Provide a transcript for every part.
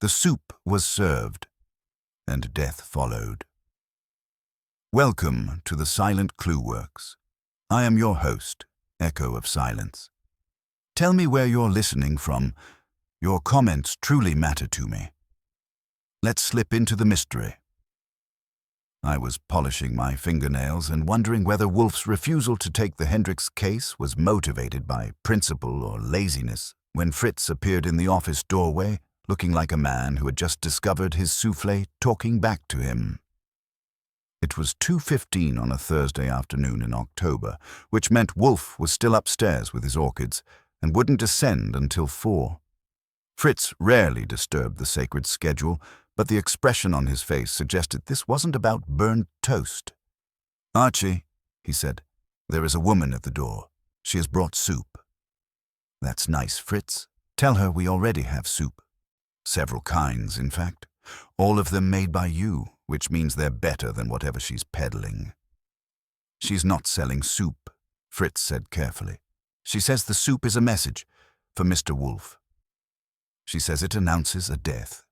The soup was served, and death followed. Welcome to the Silent Clue Works. I am your host, Echo of Silence. Tell me where you're listening from. Your comments truly matter to me. Let's slip into the mystery. I was polishing my fingernails and wondering whether Wolfe's refusal to take the Hendricks case was motivated by principle or laziness when Fritz appeared in the office doorway, looking like a man who had just discovered his soufflé talking back to him. It was 2:15 on a Thursday afternoon in October, which meant Wolfe was still upstairs with his orchids and wouldn't descend until 4. Fritz rarely disturbed the sacred schedule, but the expression on his face suggested this wasn't about burned toast. "Archie," he said, "there is a woman at the door. She has brought soup." "That's nice, Fritz. Tell her we already have soup. Several kinds, in fact. All of them made by you, which means they're better than whatever she's peddling." "She's not selling soup," Fritz said carefully. "She says the soup is a message for Mr. Wolfe. She says it announces a death."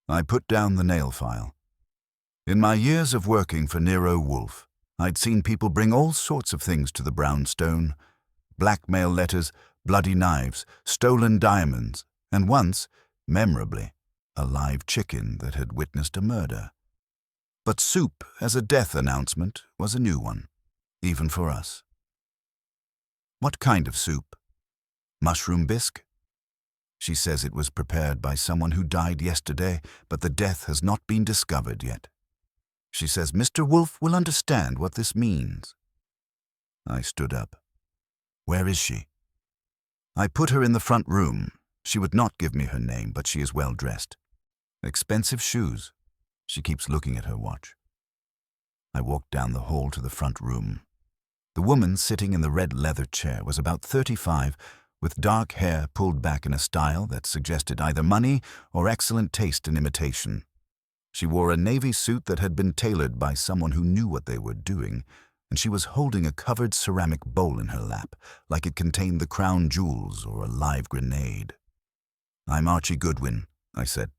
I put down the nail file. In my years of working for Nero Wolfe, I'd seen people bring all sorts of things to the brownstone: blackmail letters, bloody knives, stolen diamonds, and once, memorably, a live chicken that had witnessed a murder. But soup as a death announcement was a new one, even for us. "What kind of soup?" "Mushroom bisque. She says it was prepared by someone who died yesterday, but the death has not been discovered yet. She says Mr. Wolfe will understand what this means." I stood up. "Where is she?" "I put her in the front room. She would not give me her name, but she is well dressed. Expensive shoes." She keeps looking at her watch. I walked down the hall to the front room. The woman sitting in the red leather chair was about 35, with dark hair pulled back in a style that suggested either money or excellent taste in imitation. She wore a navy suit that had been tailored by someone who knew what they were doing, and she was holding a covered ceramic bowl in her lap, like it contained the crown jewels or a live grenade. "I'm Archie Goodwin," I said.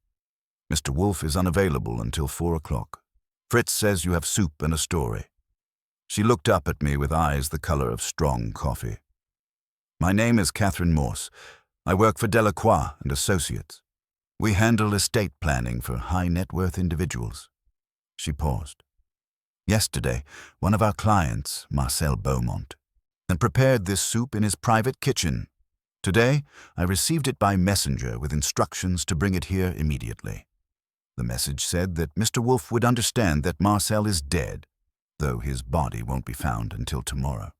"Mr. Wolfe is unavailable until 4 o'clock. Fritz says you have soup and a story." She looked up at me with eyes the color of strong coffee. "My name is Catherine Morse. I work for Delacroix and Associates. We handle estate planning for high-net-worth individuals." She paused. "Yesterday, one of our clients, Marcel Beaumont, had prepared this soup in his private kitchen. Today, I received it by messenger with instructions to bring it here immediately. The message said that Mr. Wolfe would understand that Marcel is dead, though his body won't be found until tomorrow."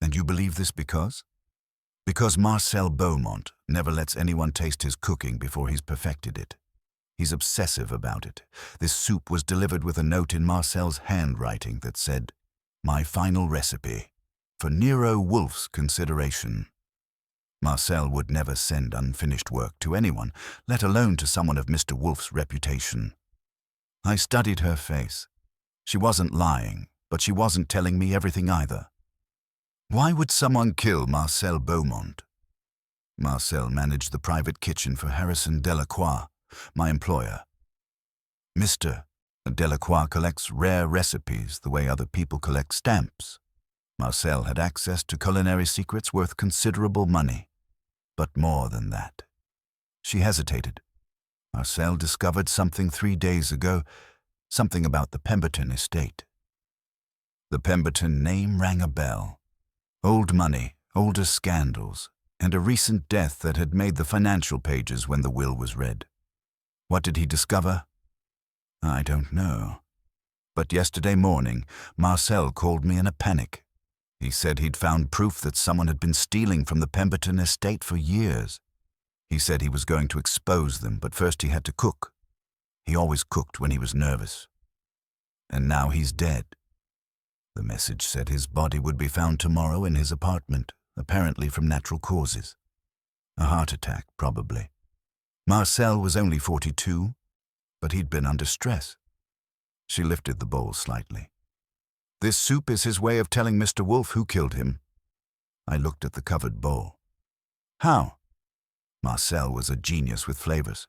"And you believe this because?" "Because Marcel Beaumont never lets anyone taste his cooking before he's perfected it. He's obsessive about it. This soup was delivered with a note in Marcel's handwriting that said, 'My final recipe, for Nero Wolfe's consideration.' Marcel would never send unfinished work to anyone, let alone to someone of Mr. Wolfe's reputation." I studied her face. She wasn't lying, but she wasn't telling me everything either. "Why would someone kill Marcel Beaumont?" "Marcel managed the private kitchen for Harrison Delacroix, my employer. Mr. Delacroix collects rare recipes the way other people collect stamps. Marcel had access to culinary secrets worth considerable money. But more than that." She hesitated. "Marcel discovered something 3 days ago, something about the Pemberton estate." The Pemberton name rang a bell. Old money, older scandals, and a recent death that had made the financial pages when the will was read. What did he discover? I don't know. But yesterday morning, Marcel called me in a panic. He said he'd found proof that someone had been stealing from the Pemberton estate for years. He said he was going to expose them, but first he had to cook. He always cooked when he was nervous. And now he's dead. The message said his body would be found tomorrow in his apartment, apparently from natural causes. A heart attack, probably. Marcel was only 42, but he'd been under stress. She lifted the bowl slightly. "This soup is his way of telling Mr. Wolfe who killed him." I looked at the covered bowl. "How?" Marcel was a genius with flavors.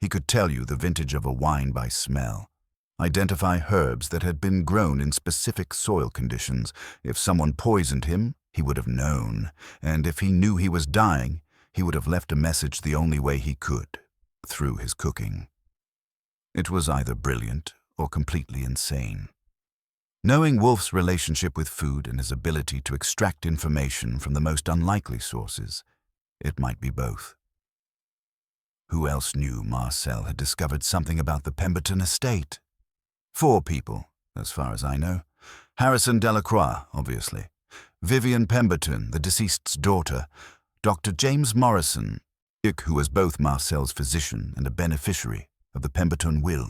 He could tell you the vintage of a wine by smell, identify herbs that had been grown in specific soil conditions. If someone poisoned him, he would have known, and if he knew he was dying, he would have left a message the only way he could, through his cooking. It was either brilliant or completely insane. Knowing Wolfe's relationship with food and his ability to extract information from the most unlikely sources, it might be both. Who else knew Marcel had discovered something about the Pemberton estate? 4 people, as far as I know. Harrison Delacroix, obviously. Vivian Pemberton, the deceased's daughter. Dr. James Morrison, who was both Marcel's physician and a beneficiary of the Pemberton will.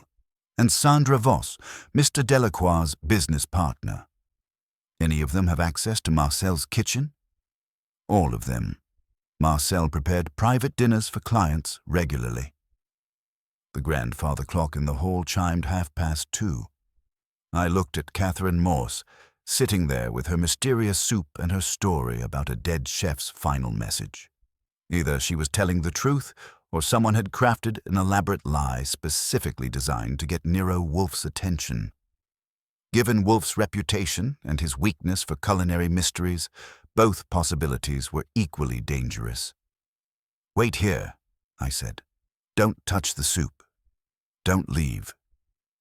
And Sandra Voss, Mr. Delacroix's business partner. Any of them have access to Marcel's kitchen? All of them. Marcel prepared private dinners for clients regularly. The grandfather clock in the hall chimed 2:30. I looked at Catherine Morse, sitting there with her mysterious soup and her story about a dead chef's final message. Either she was telling the truth, or someone had crafted an elaborate lie specifically designed to get Nero Wolfe's attention. Given Wolfe's reputation and his weakness for culinary mysteries, both possibilities were equally dangerous. "Wait here," I said. "Don't touch the soup. Don't leave.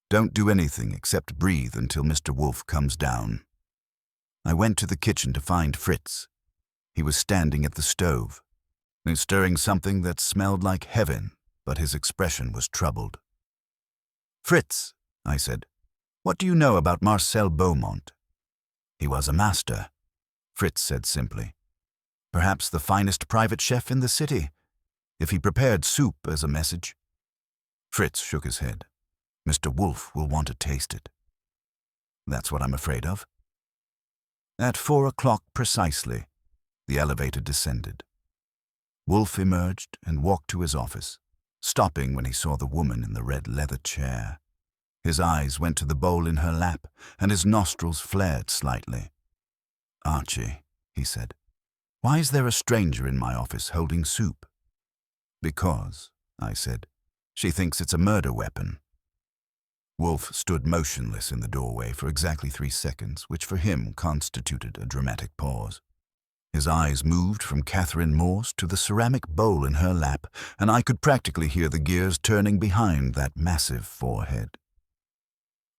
Don't do anything except breathe until Mr. Wolfe comes down." I went to the kitchen to find Fritz. He was standing at the stove, stirring something that smelled like heaven, but his expression was troubled. "Fritz," I said, "what do you know about Marcel Beaumont?" "He was a master," Fritz said simply. "Perhaps the finest private chef in the city, if he prepared soup as a message." Fritz shook his head. "Mr. Wolfe will want to taste it." "That's what I'm afraid of." At 4:00 precisely, the elevator descended. Wolfe emerged and walked to his office, stopping when he saw the woman in the red leather chair. His eyes went to the bowl in her lap, and his nostrils flared slightly. "Archie," he said, "why is there a stranger in my office holding soup?" "Because," I said, "she thinks it's a murder weapon." Wolfe stood motionless in the doorway for exactly 3 seconds, which for him constituted a dramatic pause. His eyes moved from Catherine Morse to the ceramic bowl in her lap, and I could practically hear the gears turning behind that massive forehead.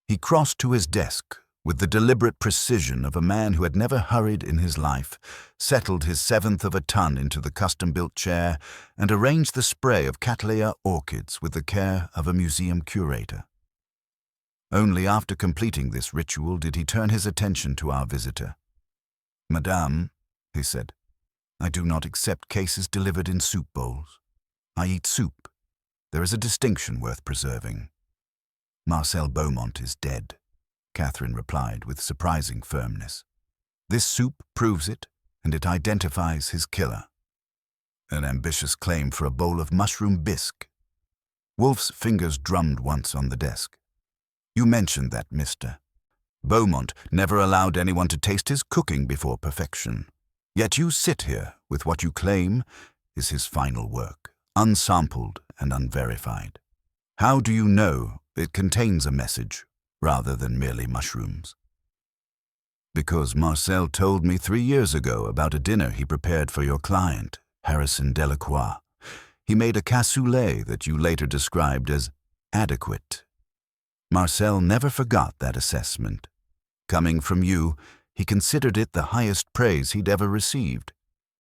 He crossed to his desk with the deliberate precision of a man who had never hurried in his life, settled his 1/7 of a ton into the custom-built chair, and arranged the spray of Cattleya orchids with the care of a museum curator. Only after completing this ritual did he turn his attention to our visitor. "Madame," he said, "I do not accept cases delivered in soup bowls. I eat soup. There is a distinction worth preserving." "Marcel Beaumont is dead," Catherine replied with surprising firmness. "This soup proves it, and it identifies his killer." An ambitious claim for a bowl of mushroom bisque. Wolfe's fingers drummed once on the desk. "You mentioned that, mister. Beaumont never allowed anyone to taste his cooking before perfection. Yet you sit here with what you claim is his final work, unsampled and unverified. How do you know it contains a message rather than merely mushrooms?" "Because Marcel told me 3 years ago about a dinner he prepared for your client, Harrison Delacroix. He made a cassoulet that you later described as adequate. Marcel never forgot that assessment. Coming from you, he considered it the highest praise he'd ever received.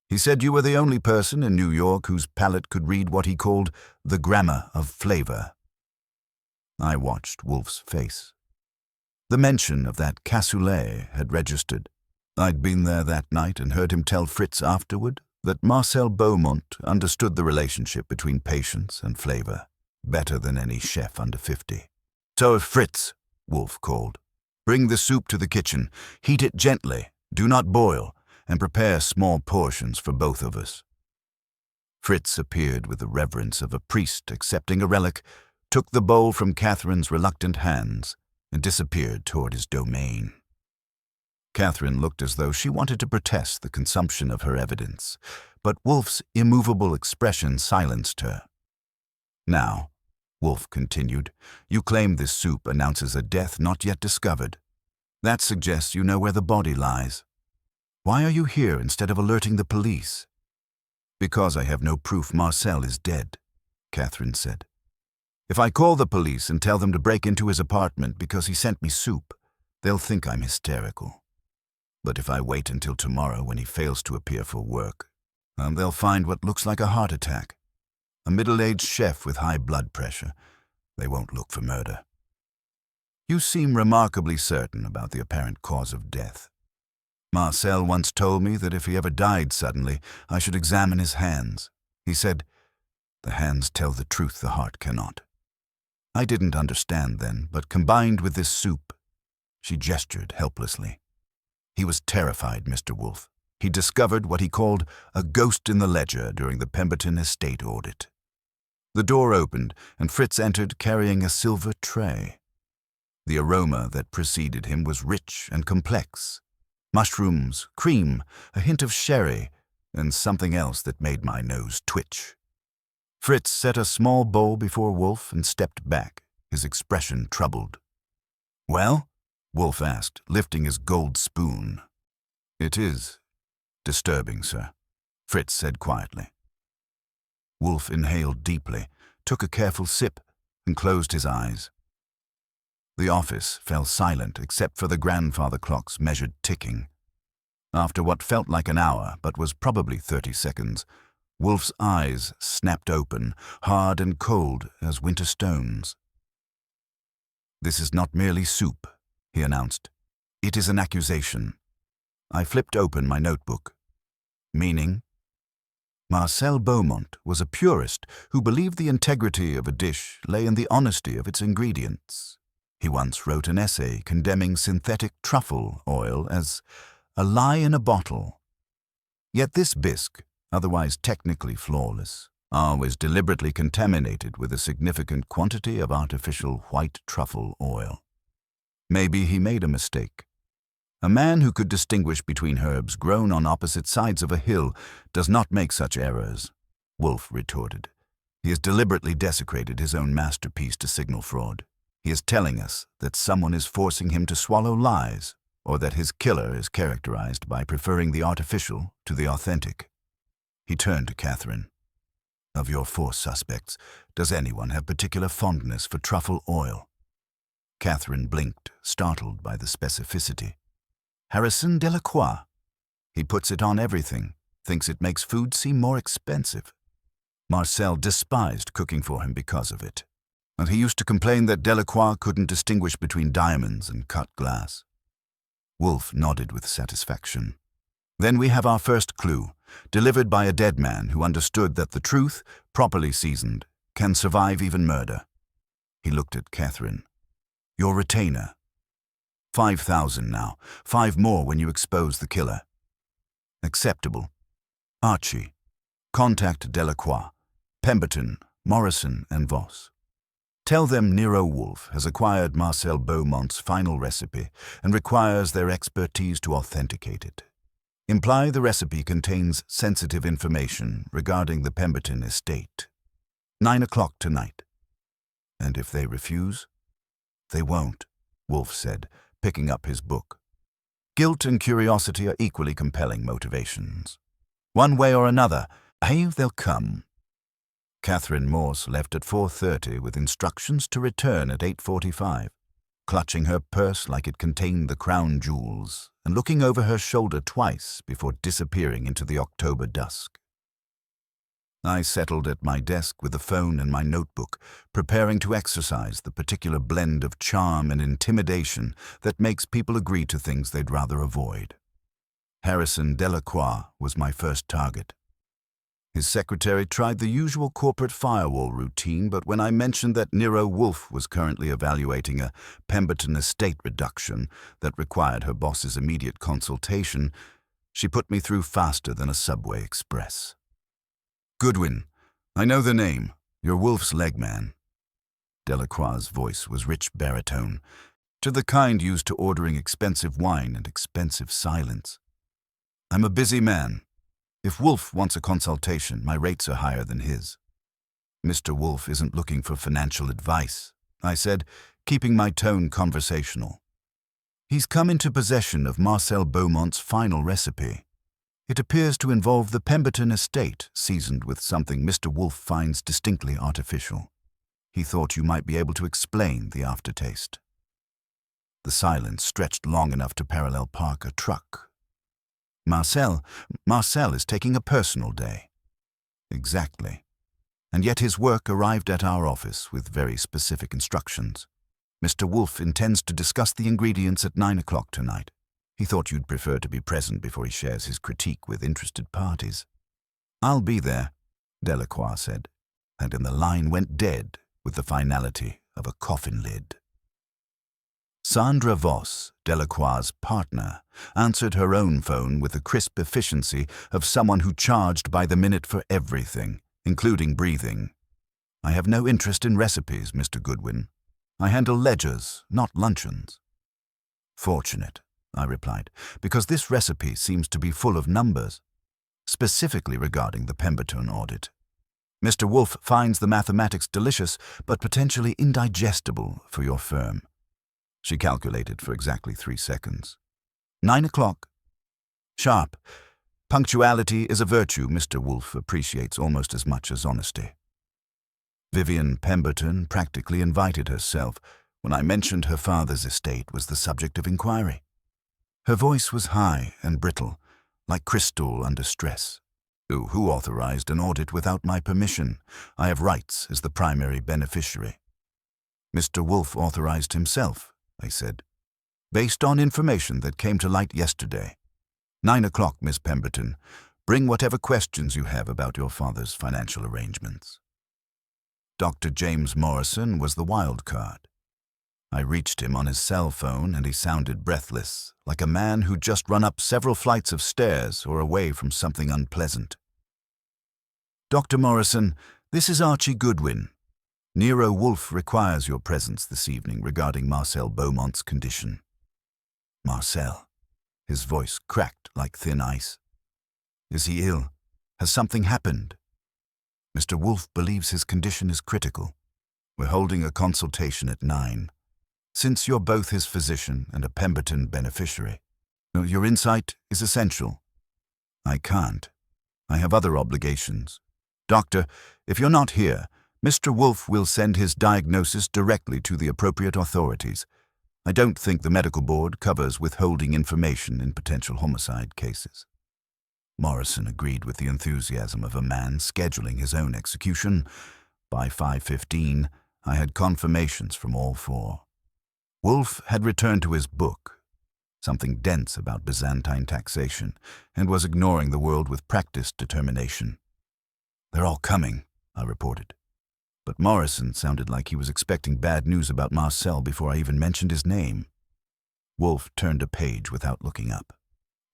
He said you were the only person in New York whose palate could read what he called the grammar of flavor." I watched Wolfe's face. The mention of that cassoulet had registered. I'd been there that night and heard him tell Fritz afterward that Marcel Beaumont understood the relationship between patience and flavor better than any chef under 50. "So Fritz," Wolfe called, "bring the soup to the kitchen. Heat it gently, do not boil, and prepare small portions for both of us." Fritz appeared with the reverence of a priest accepting a relic, took the bowl from Catherine's reluctant hands, and disappeared toward his domain. Catherine looked as though she wanted to protest the consumption of her evidence, but Wolfe's immovable expression silenced her. "Now," Wolfe continued. You claim this soup announces a death not yet discovered. That suggests you know where the body lies. Why are you here instead of alerting the police? Because I have no proof Marcel is dead, Catherine said. If I call the police and tell them to break into his apartment because he sent me soup, they'll think I'm hysterical. But if I wait until tomorrow when he fails to appear for work, they'll find what looks like a heart attack. A middle-aged chef with high blood pressure. They won't look for murder. You seem remarkably certain about the apparent cause of death. Marcel once told me that if he ever died suddenly, I should examine his hands. He said, "The hands tell the truth the heart cannot." I didn't understand then, but combined with this soup, she gestured helplessly. He was terrified, Mr. Wolfe. He discovered what he called a ghost in the ledger during the Pemberton estate audit. The door opened, and Fritz entered carrying a silver tray. The aroma that preceded him was rich and complex. Mushrooms, cream, a hint of sherry, and something else that made my nose twitch. Fritz set a small bowl before Wolfe and stepped back, his expression troubled. "Well?" Wolfe asked, lifting his gold spoon. "It is disturbing, sir," Fritz said quietly. Wolfe inhaled deeply, took a careful sip, and closed his eyes. The office fell silent except for the grandfather clock's measured ticking. After what felt like an hour, but was probably 30 seconds, Wolfe's eyes snapped open, hard and cold as winter stones. "This is not merely soup," he announced. "It is an accusation." I flipped open my notebook. "Meaning?" Marcel Beaumont was a purist who believed the integrity of a dish lay in the honesty of its ingredients. He once wrote an essay condemning synthetic truffle oil as a lie in a bottle. Yet this bisque, otherwise technically flawless, was deliberately contaminated with a significant quantity of artificial white truffle oil. Maybe he made a mistake. A man who could distinguish between herbs grown on opposite sides of a hill does not make such errors, Wolfe retorted. He has deliberately desecrated his own masterpiece to signal fraud. He is telling us that someone is forcing him to swallow lies, or that his killer is characterized by preferring the artificial to the authentic. He turned to Catherine. "Of your 4 suspects, does anyone have particular fondness for truffle oil?" Catherine blinked, startled by the specificity. "Harrison Delacroix. He puts it on everything, thinks it makes food seem more expensive. Marcel despised cooking for him because of it. And he used to complain that Delacroix couldn't distinguish between diamonds and cut glass." Wolfe nodded with satisfaction. "Then we have our first clue, delivered by a dead man who understood that the truth, properly seasoned, can survive even murder." He looked at Catherine. "Your retainer. 5,000 now, 5 more when you expose the killer." "Acceptable. Archie. Contact Delacroix, Pemberton, Morrison, and Voss. Tell them Nero Wolfe has acquired Marcel Beaumont's final recipe and requires their expertise to authenticate it. Imply the recipe contains sensitive information regarding the Pemberton estate. 9 o'clock tonight." "And if they refuse?" "They won't," Wolfe said, picking up his book. "Guilt and curiosity are equally compelling motivations. One way or another, they'll come." Catherine Morse left at 4:30 with instructions to return at 8:45, clutching her purse like it contained the crown jewels and looking over her shoulder twice before disappearing into the October dusk. I settled at my desk with the phone and my notebook, preparing to exercise the particular blend of charm and intimidation that makes people agree to things they'd rather avoid. Harrison Delacroix was my first target. His secretary tried the usual corporate firewall routine, but when I mentioned that Nero Wolfe was currently evaluating a Pemberton estate reduction that required her boss's immediate consultation, she put me through faster than a subway express. "Goodwin, I know the name. You're Wolfe's leg man." Delacroix's voice was rich baritone, to the kind used to ordering expensive wine and expensive silence. "I'm a busy man. If Wolfe wants a consultation, my rates are higher than his." Mr. Wolfe isn't looking for financial advice, I said, keeping my tone conversational. He's come into possession of Marcel Beaumont's final recipe. It appears to involve the Pemberton estate, seasoned with something Mr. Wolfe finds distinctly artificial. He thought you might be able to explain the aftertaste. The silence stretched long enough to parallel park a truck. Marcel is taking a personal day. Exactly. And yet his work arrived at our office with very specific instructions. Mr. Wolfe intends to discuss the ingredients at 9 o'clock tonight. He thought you'd prefer to be present before he shares his critique with interested parties. I'll be there, Delacroix said, and then the line went dead with the finality of a coffin lid. Sandra Voss, Delacroix's partner, answered her own phone with the crisp efficiency of someone who charged by the minute for everything, including breathing. I have no interest in recipes, Mr. Goodwin. I handle ledgers, not luncheons. Fortunate, I replied, because this recipe seems to be full of numbers, specifically regarding the Pemberton audit. Mr. Wolfe finds the mathematics delicious, but potentially indigestible for your firm. She calculated for exactly 3 seconds. 9 o'clock. Sharp. Punctuality is a virtue Mr. Wolfe appreciates almost as much as honesty. Vivian Pemberton practically invited herself when I mentioned her father's estate was the subject of inquiry. Her voice was high and brittle, like crystal under stress. Who authorized an audit without my permission? I have rights as the primary beneficiary. Mr. Wolfe authorized himself, I said, based on information that came to light yesterday. 9 o'clock, Miss Pemberton. Bring whatever questions you have about your father's financial arrangements. Dr. James Morrison was the wild card. I reached him on his cell phone and he sounded breathless, like a man who'd just run up several flights of stairs or away from something unpleasant. Dr. Morrison, this is Archie Goodwin. Nero Wolfe requires your presence this evening regarding Marcel Beaumont's condition. Marcel. His voice cracked like thin ice. Is he ill? Has something happened? Mr. Wolfe believes his condition is critical. We're holding a consultation at 9. Since you're both his physician and a Pemberton beneficiary, your insight is essential. I can't. I have other obligations. Doctor, if you're not here, Mr. Wolfe will send his diagnosis directly to the appropriate authorities. I don't think the medical board covers withholding information in potential homicide cases. Morrison agreed with the enthusiasm of a man scheduling his own execution. By 5:15, I had confirmations from all 4. Wolfe had returned to his book, something dense about Byzantine taxation, and was ignoring the world with practiced determination. They're all coming, I reported. But Morrison sounded like he was expecting bad news about Marcel before I even mentioned his name. Wolfe turned a page without looking up.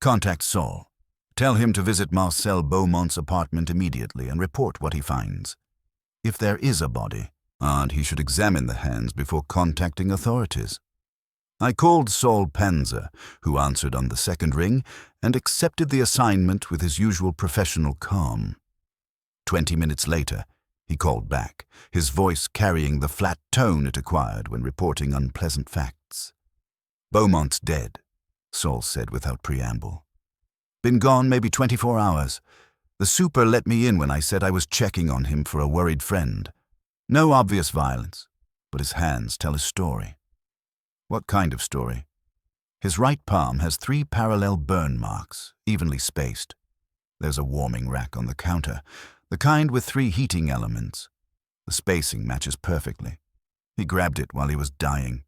Contact Saul. Tell him to visit Marcel Beaumont's apartment immediately and report what he finds. If there is a body, and he should examine the hands before contacting authorities. I called Saul Panzer, who answered on the second ring, and accepted the assignment with his usual professional calm. 20 minutes later, he called back, his voice carrying the flat tone it acquired when reporting unpleasant facts. Beaumont's dead, Saul said without preamble. Been gone maybe 24 hours. The super let me in when I said I was checking on him for a worried friend. No obvious violence, but his hands tell a story. What kind of story? His right palm has 3 parallel burn marks, evenly spaced. There's a warming rack on the counter, the kind with 3 heating elements. The spacing matches perfectly. He grabbed it while he was dying.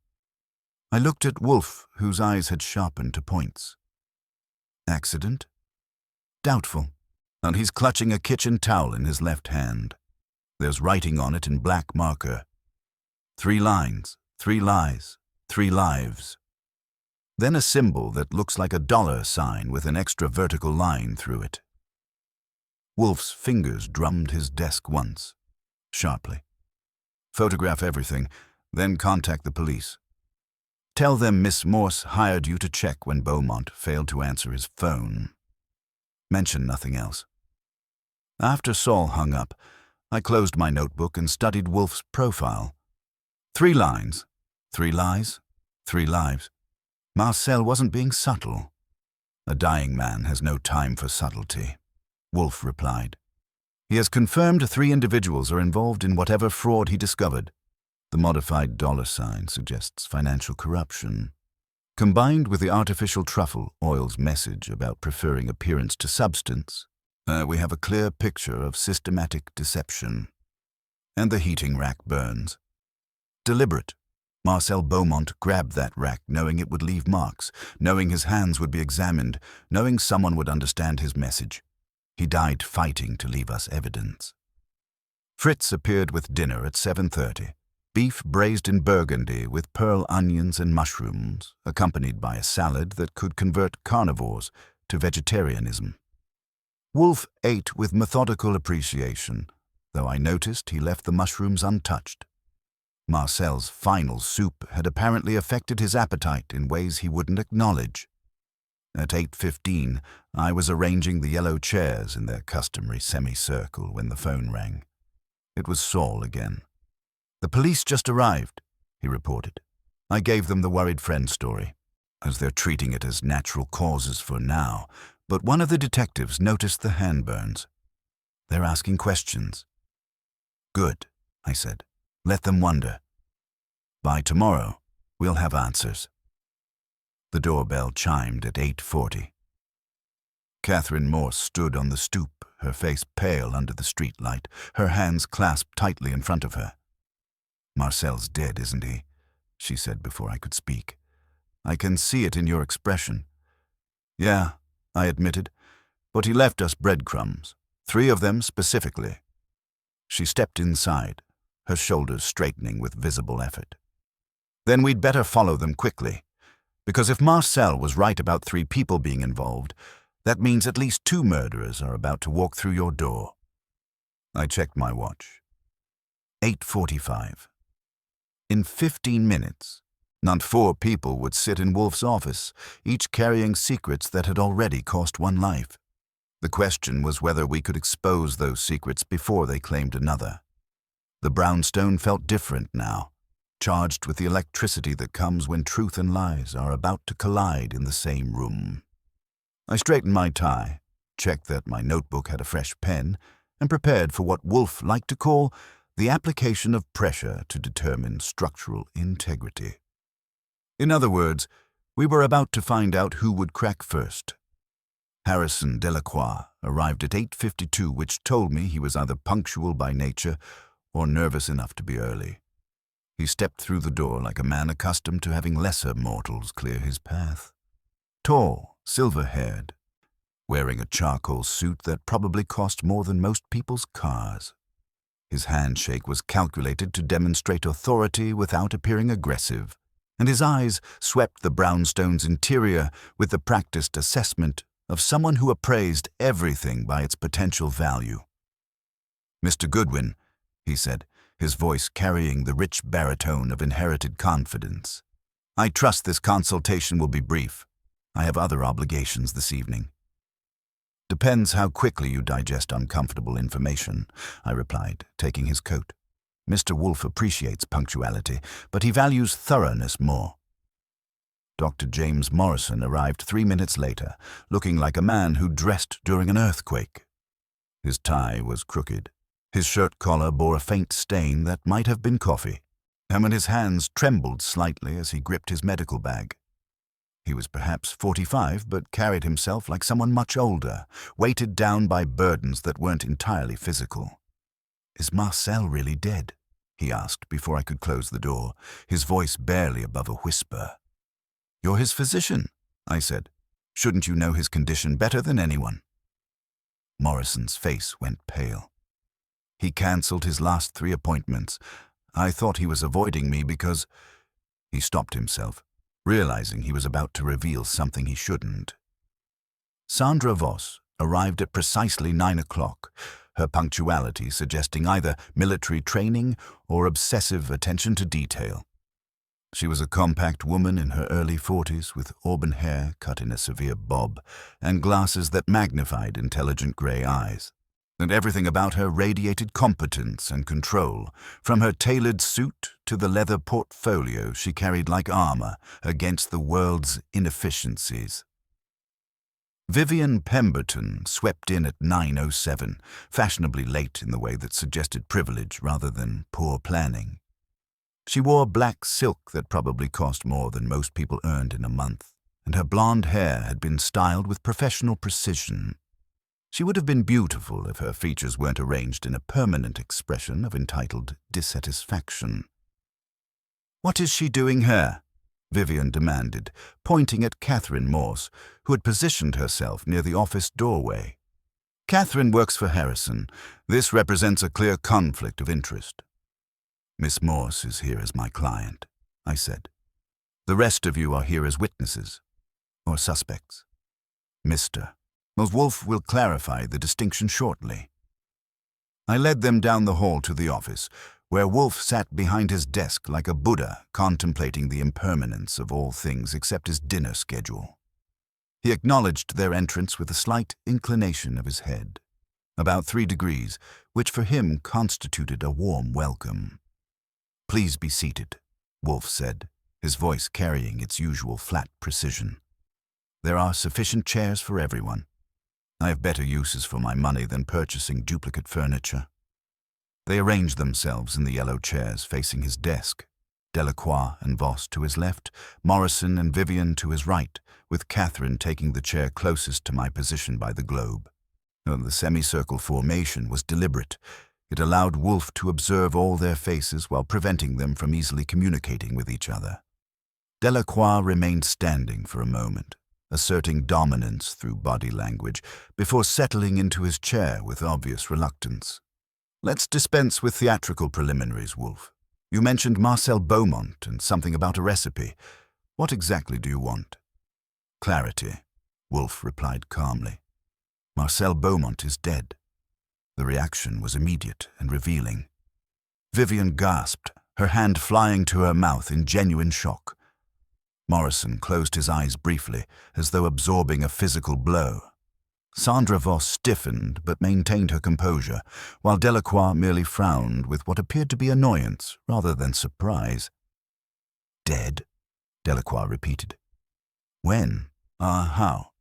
I looked at Wolfe, whose eyes had sharpened to points. Accident? Doubtful. And he's clutching a kitchen towel in his left hand. There's writing on it in black marker. 3 lines, 3 lies, 3 lives. Then a symbol that looks like a dollar sign with an extra vertical line through it. Wolfe's fingers drummed his desk once, sharply. Photograph everything, then contact the police. Tell them Miss Morse hired you to check when Beaumont failed to answer his phone. Mention nothing else. After Saul hung up, I closed my notebook and studied Wolfe's profile. 3 lines, 3 lies, 3 lives. Marcel wasn't being subtle. A dying man has no time for subtlety, Wolfe replied. He has confirmed 3 individuals are involved in whatever fraud he discovered. The modified $sign suggests financial corruption. Combined with the artificial truffle oil's message about preferring appearance to substance, we have a clear picture of systematic deception. And the heating rack burns. Deliberate. Marcel Beaumont grabbed that rack knowing it would leave marks, knowing his hands would be examined, knowing someone would understand his message. He died fighting to leave us evidence. Fritz appeared with dinner at 7:30. Beef braised in burgundy with pearl onions and mushrooms, accompanied by a salad that could convert carnivores to vegetarianism. Wolfe ate with methodical appreciation, though I noticed he left the mushrooms untouched. Marcel's final soup had apparently affected his appetite in ways he wouldn't acknowledge. At 8:15, I was arranging the yellow chairs in their customary semicircle when the phone rang. It was Saul again. "The police just arrived," he reported. I gave them the worried friend story, as they're treating it as natural causes for now, but one of the detectives noticed the hand burns. "They're asking questions." "Good," I said. "Let them wonder. By tomorrow, we'll have answers." The doorbell chimed at 8:40. Catherine Morse stood on the stoop, her face pale under the streetlight, her hands clasped tightly in front of her. "Marcel's dead, isn't he?" she said before I could speak. "I can see it in your expression." "Yeah," I admitted, "but he left us breadcrumbs, 3 of them specifically." She stepped inside, her shoulders straightening with visible effort. "Then we'd better follow them quickly, because if Marcel was right about 3 people being involved, that means at least 2 murderers are about to walk through your door." I checked my watch. 8:45. In 15 minutes, not 4 people would sit in Wolfe's office, each carrying secrets that had already cost 1 life. The question was whether we could expose those secrets before they claimed another. The brownstone felt different now, charged with the electricity that comes when truth and lies are about to collide in the same room. I straightened my tie, checked that my notebook had a fresh pen, and prepared for what Wolfe liked to call the application of pressure to determine structural integrity. In other words, we were about to find out who would crack first. Harrison Delacroix arrived at 8:52, which told me he was either punctual by nature or nervous enough to be early. He stepped through the door like a man accustomed to having lesser mortals clear his path. Tall, silver-haired, wearing a charcoal suit that probably cost more than most people's cars. His handshake was calculated to demonstrate authority without appearing aggressive, and his eyes swept the brownstone's interior with the practiced assessment of someone who appraised everything by its potential value. "Mr. Goodwin," he said, his voice carrying the rich baritone of inherited confidence, "I trust this consultation will be brief. I have other obligations this evening." "Depends how quickly you digest uncomfortable information," I replied, taking his coat. "Mr. Wolfe appreciates punctuality, but he values thoroughness more." Dr. James Morrison arrived 3 minutes later, looking like a man who dressed during an earthquake. His tie was crooked. His shirt collar bore a faint stain that might have been coffee, and his hands trembled slightly as he gripped his medical bag. He was perhaps 45, but carried himself like someone much older, weighted down by burdens that weren't entirely physical. "Is Marcel really dead?" he asked before I could close the door, his voice barely above a whisper. "You're his physician," I said. "Shouldn't you know his condition better than anyone?" Morrison's face went pale. He cancelled his last 3 appointments. I thought he was avoiding me because... He stopped himself, realizing he was about to reveal something he shouldn't. Sandra Voss arrived at precisely 9 o'clock, her punctuality suggesting either military training or obsessive attention to detail. She was a compact woman in her early 40s with auburn hair cut in a severe bob and glasses that magnified intelligent gray eyes. and everything about her radiated competence and control, from her tailored suit to the leather portfolio she carried like armor against the world's inefficiencies. Vivian Pemberton swept in at 9:07, fashionably late in the way that suggested privilege rather than poor planning. She wore black silk that probably cost more than most people earned in a month, and her blonde hair had been styled with professional precision. She would have been beautiful if her features weren't arranged in a permanent expression of entitled dissatisfaction. "What is she doing here?" Vivian demanded, pointing at Catherine Morse, who had positioned herself near the office doorway. "Catherine works for Harrison. This represents a clear conflict of interest." "Miss Morse is here as my client," I said. "The rest of you are here as witnesses, or suspects. Mr. Wolfe will clarify the distinction shortly." I led them down the hall to the office, where Wolfe sat behind his desk like a Buddha contemplating the impermanence of all things except his dinner schedule. He acknowledged their entrance with a slight inclination of his head, about 3 degrees, which for him constituted a warm welcome. "Please be seated," Wolfe said, his voice carrying its usual flat precision. "There are sufficient chairs for everyone. I have better uses for my money than purchasing duplicate furniture." They arranged themselves in the yellow chairs facing his desk, Delacroix and Voss to his left, Morrison and Vivian to his right, with Catherine taking the chair closest to my position by the globe. The semicircle formation was deliberate. It allowed Wolfe to observe all their faces while preventing them from easily communicating with each other. Delacroix remained standing for a moment, asserting dominance through body language, before settling into his chair with obvious reluctance. "Let's dispense with theatrical preliminaries, Wolfe. You mentioned Marcel Beaumont and something about a recipe. What exactly do you want?" "Clarity," Wolfe replied calmly. "Marcel Beaumont is dead." The reaction was immediate and revealing. Vivian gasped, her hand flying to her mouth in genuine shock. Morrison closed his eyes briefly, as though absorbing a physical blow. Sandra Voss stiffened but maintained her composure, while Delacroix merely frowned with what appeared to be annoyance rather than surprise. "Dead?" Delacroix repeated. "When? How?"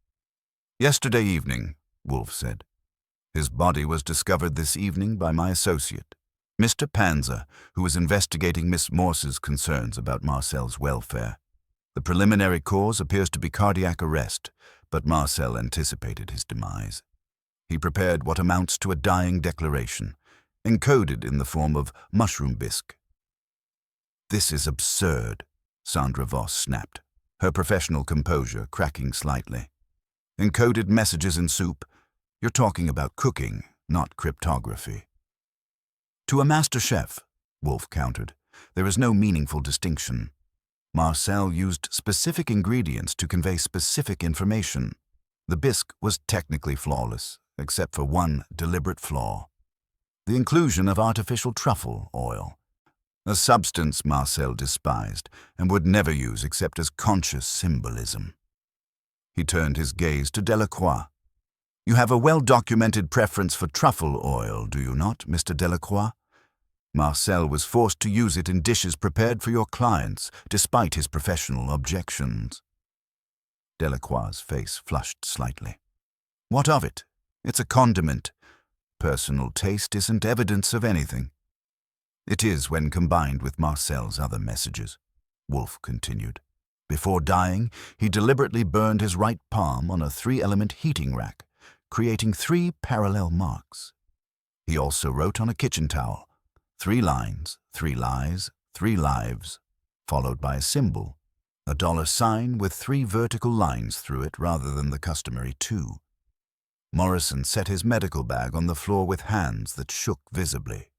"Yesterday evening," Wolfe said. "His body was discovered this evening by my associate, Mr. Panzer, who was investigating Miss Morse's concerns about Marcel's welfare. The preliminary cause appears to be cardiac arrest, but Marcel anticipated his demise. He prepared what amounts to a dying declaration, encoded in the form of mushroom bisque." "This is absurd," Sandra Voss snapped, her professional composure cracking slightly. "Encoded messages in soup? You're talking about cooking, not cryptography." "To a master chef," Wolfe countered, "there is no meaningful distinction. Marcel used specific ingredients to convey specific information. The bisque was technically flawless, except for one deliberate flaw: the inclusion of artificial truffle oil, a substance Marcel despised and would never use except as conscious symbolism." He turned his gaze to Delacroix. "You have a well-documented preference for truffle oil, do you not, Mr. Delacroix? Marcel was forced to use it in dishes prepared for your clients, despite his professional objections." Delacroix's face flushed slightly. "What of it? It's a condiment. Personal taste isn't evidence of anything." "It is when combined with Marcel's other messages," Wolfe continued. "Before dying, he deliberately burned his right palm on a 3-element heating rack, creating 3 parallel marks. He also wrote on a kitchen towel, 3 lines, 3 lies, 3 lives, followed by a symbol, a $sign with 3 vertical lines through it rather than the customary 2. Morrison set his medical bag on the floor with hands that shook visibly.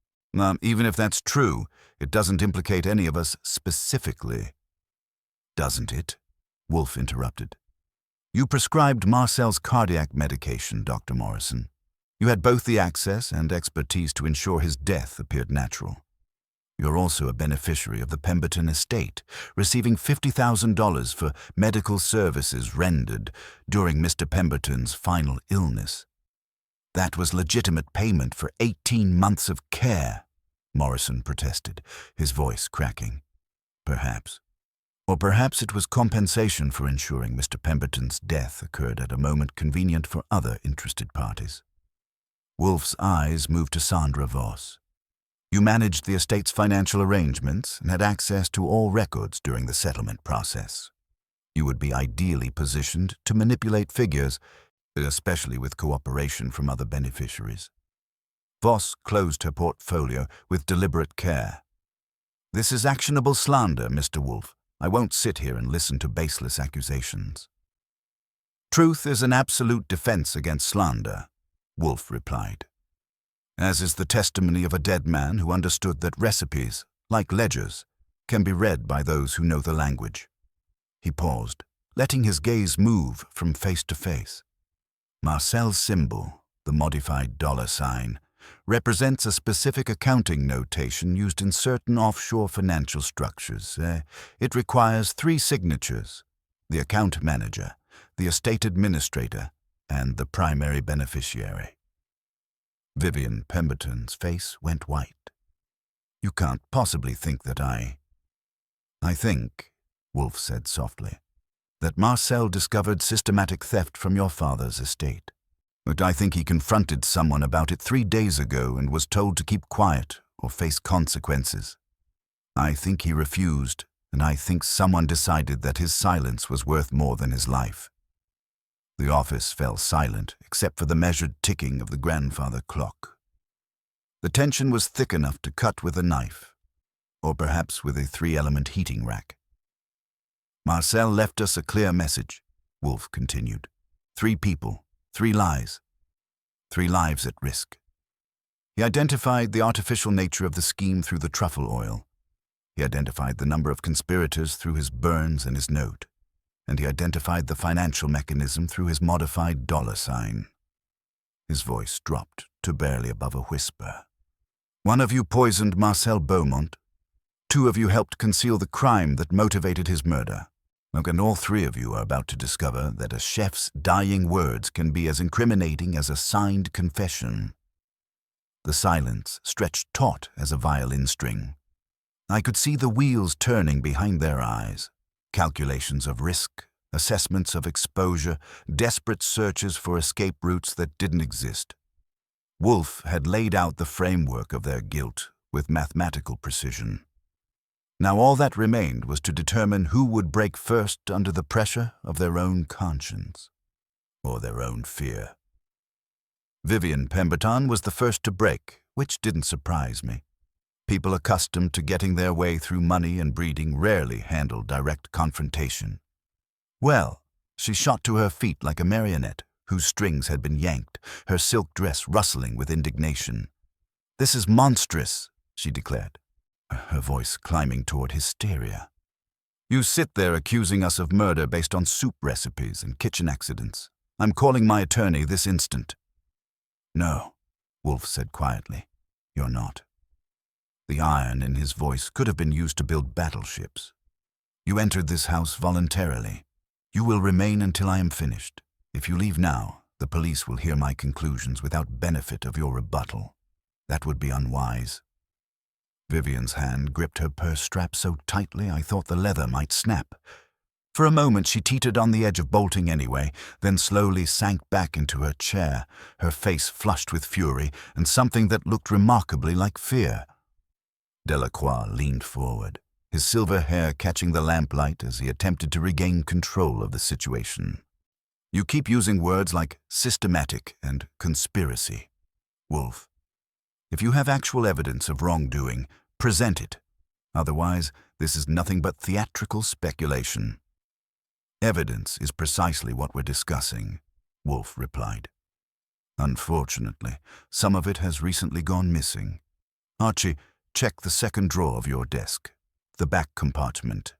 "Even if that's true, it doesn't implicate any of us specifically." "Doesn't it?" Wolfe interrupted. "You prescribed Marcel's cardiac medication, Dr. Morrison. You had both the access and expertise to ensure his death appeared natural. You're also a beneficiary of the Pemberton estate, receiving $50,000 for medical services rendered during Mr. Pemberton's final illness. That was legitimate payment for 18 months of care, Morrison protested, his voice cracking. Perhaps. Or perhaps it was compensation for ensuring Mr. Pemberton's death occurred at a moment convenient for other interested parties. Wolfe's eyes moved to Sandra Voss. You managed the estate's financial arrangements and had access to all records during the settlement process. You would be ideally positioned to manipulate figures, especially with cooperation from other beneficiaries. Voss closed her portfolio with deliberate care. This is actionable slander, Mr. Wolfe. I won't sit here and listen to baseless accusations. Truth is an absolute defense against slander, Wolfe replied, as is the testimony of a dead man who understood that recipes, like ledgers, can be read by those who know the language. He paused, letting his gaze move from face to face. Marcel's symbol, the modified $, represents a specific accounting notation used in certain offshore financial structures. It requires 3 signatures: the account manager, the estate administrator, and the primary beneficiary. Vivian Pemberton's face went white. You can't possibly think that I think, Wolfe said softly, that Marcel discovered systematic theft from your father's estate. But I think he confronted someone about it 3 days ago and was told to keep quiet or face consequences. I think he refused, and I think someone decided that his silence was worth more than his life. The office fell silent except for the measured ticking of the grandfather clock. The tension was thick enough to cut with a knife, or perhaps with a 3-element heating rack. Marcel left us a clear message, Wolfe continued. 3 people, 3 lies, 3 lives at risk. He identified the artificial nature of the scheme through the truffle oil. He identified the number of conspirators through his burns and his note. And he identified the financial mechanism through his modified $. His voice dropped to barely above a whisper. 1 of you poisoned Marcel Beaumont. 2 of you helped conceal the crime that motivated his murder. And all 3 of you are about to discover that a chef's dying words can be as incriminating as a signed confession. The silence stretched taut as a violin string. I could see the wheels turning behind their eyes. Calculations of risk, assessments of exposure, desperate searches for escape routes that didn't exist. Wolfe had laid out the framework of their guilt with mathematical precision. Now all that remained was to determine who would break first under the pressure of their own conscience, or their own fear. Vivian Pemberton was the first to break, which didn't surprise me. People accustomed to getting their way through money and breeding rarely handle direct confrontation. Well, she shot to her feet like a marionette whose strings had been yanked, her silk dress rustling with indignation. "This is monstrous," she declared, her voice climbing toward hysteria. "You sit there accusing us of murder based on soup recipes and kitchen accidents. I'm calling my attorney this instant." "No," Wolfe said quietly, "you're not." The iron in his voice could have been used to build battleships. "You entered this house voluntarily. You will remain until I am finished. If you leave now, the police will hear my conclusions without benefit of your rebuttal. That would be unwise." Vivian's hand gripped her purse strap so tightly I thought the leather might snap. For a moment she teetered on the edge of bolting anyway, then slowly sank back into her chair, her face flushed with fury and something that looked remarkably like fear. Delacroix leaned forward, his silver hair catching the lamplight as he attempted to regain control of the situation. "You keep using words like systematic and conspiracy. Wolfe, if you have actual evidence of wrongdoing, present it. Otherwise, this is nothing but theatrical speculation." "Evidence is precisely what we're discussing," Wolfe replied. "Unfortunately, some of it has recently gone missing. Archie, check the second drawer of your desk, the back compartment."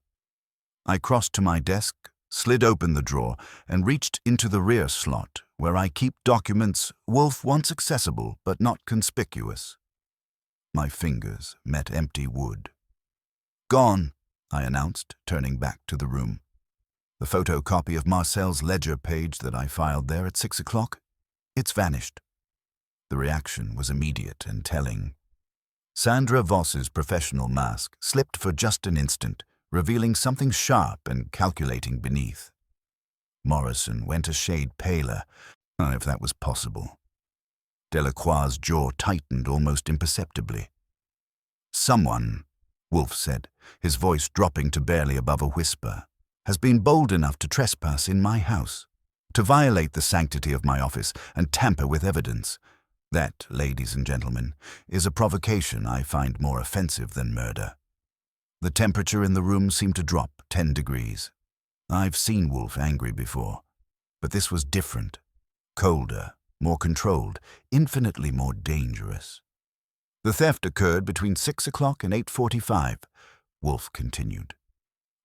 I crossed to my desk, slid open the drawer, and reached into the rear slot, where I keep documents Wolfe wants accessible but not conspicuous. My fingers met empty wood. "Gone," I announced, turning back to the room. "The photocopy of Marcel's ledger page that I filed there at 6 o'clock? It's vanished." The reaction was immediate and telling. Sandra Voss's professional mask slipped for just an instant, revealing something sharp and calculating beneath. Morrison went a shade paler, if that was possible. Delacroix's jaw tightened almost imperceptibly. "Someone," Wolfe said, his voice dropping to barely above a whisper, "has been bold enough to trespass in my house, to violate the sanctity of my office and tamper with evidence. That, ladies and gentlemen, is a provocation I find more offensive than murder." The temperature in the room seemed to drop 10 degrees. I've seen Wolfe angry before, but this was different, colder, more controlled, infinitely more dangerous. "The theft occurred between 6 o'clock and 8:45, Wolfe continued.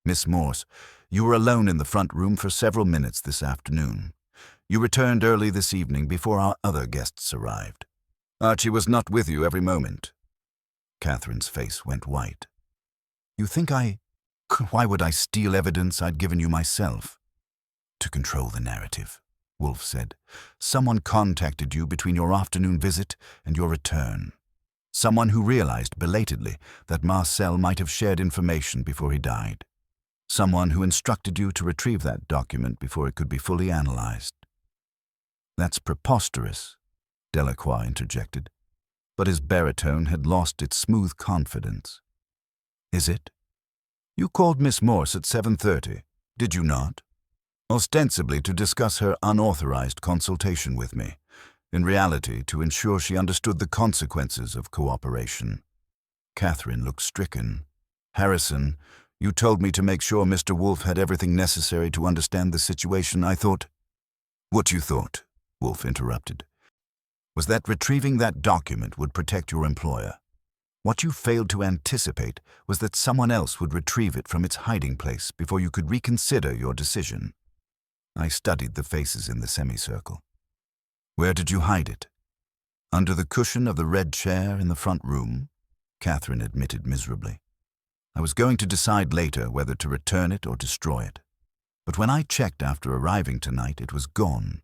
"Miss Morse, you were alone in the front room for several minutes this afternoon. You returned early this evening before our other guests arrived. Archie was not with you every moment." Catherine's face went white. "You think why would I steal evidence I'd given you myself?" "To control the narrative," Wolfe said. "Someone contacted you between your afternoon visit and your return. Someone who realized belatedly that Marcel might have shared information before he died. Someone who instructed you to retrieve that document before it could be fully analyzed." "That's preposterous," Delacroix interjected, but his baritone had lost its smooth confidence. "Is it? You called Miss Morse at 7:30, did you not? Ostensibly to discuss her unauthorized consultation with me, in reality to ensure she understood the consequences of cooperation." Catherine looked stricken. "Harrison, you told me to make sure Mr. Wolfe had everything necessary to understand the situation. I thought—" "What you thought," Wolfe interrupted, "was that retrieving that document would protect your employer. What you failed to anticipate was that someone else would retrieve it from its hiding place before you could reconsider your decision." I studied the faces in the semicircle. "Where did you hide it?" "Under the cushion of the red chair in the front room," Catherine admitted miserably. "I was going to decide later whether to return it or destroy it. But when I checked after arriving tonight, it was gone."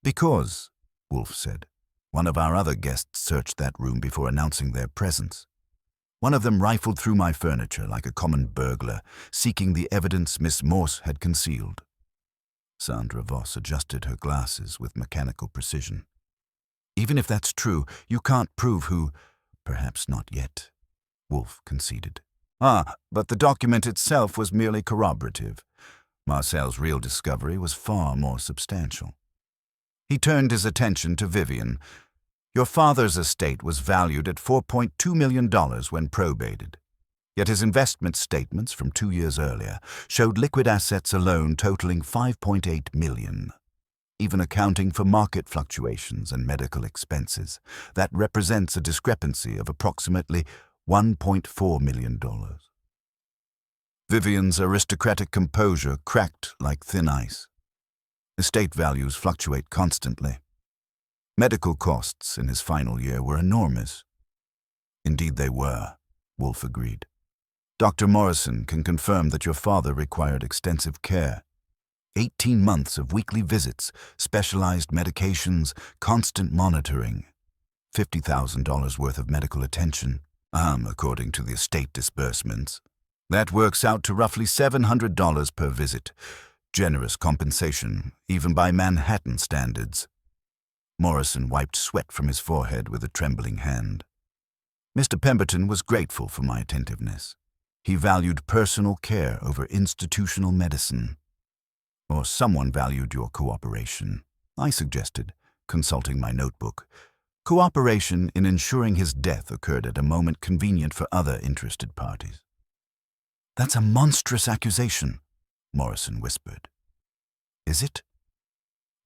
"Because," Wolfe said, "one of our other guests searched that room before announcing their presence. One of them rifled through my furniture like a common burglar, seeking the evidence Miss Morse had concealed." Sandra Voss adjusted her glasses with mechanical precision. "Even if that's true, you can't prove who—" "Perhaps not yet," Wolfe conceded. "But the document itself was merely corroborative. Marcel's real discovery was far more substantial." He turned his attention to Vivian. "Your father's estate was valued at $4.2 million when probated. Yet his investment statements from 2 years earlier showed liquid assets alone totaling $5.8 million. Even accounting for market fluctuations and medical expenses, that represents a discrepancy of approximately $1.4 million. Vivian's aristocratic composure cracked like thin ice. Estate values fluctuate constantly. Medical costs in his final year were enormous. Indeed they were, Wolfe agreed. Dr. Morrison can confirm that your father required extensive care. 18 months of weekly visits, specialized medications, constant monitoring. $50,000 worth of medical attention, according to the estate disbursements. That works out to roughly $700 per visit. Generous compensation, even by Manhattan standards. Morrison wiped sweat from his forehead with a trembling hand. Mr. Pemberton was grateful for my attentiveness. He valued personal care over institutional medicine. Or someone valued your cooperation, I suggested, consulting my notebook. Cooperation in ensuring his death occurred at a moment convenient for other interested parties. That's a monstrous accusation, Morrison whispered. Is it?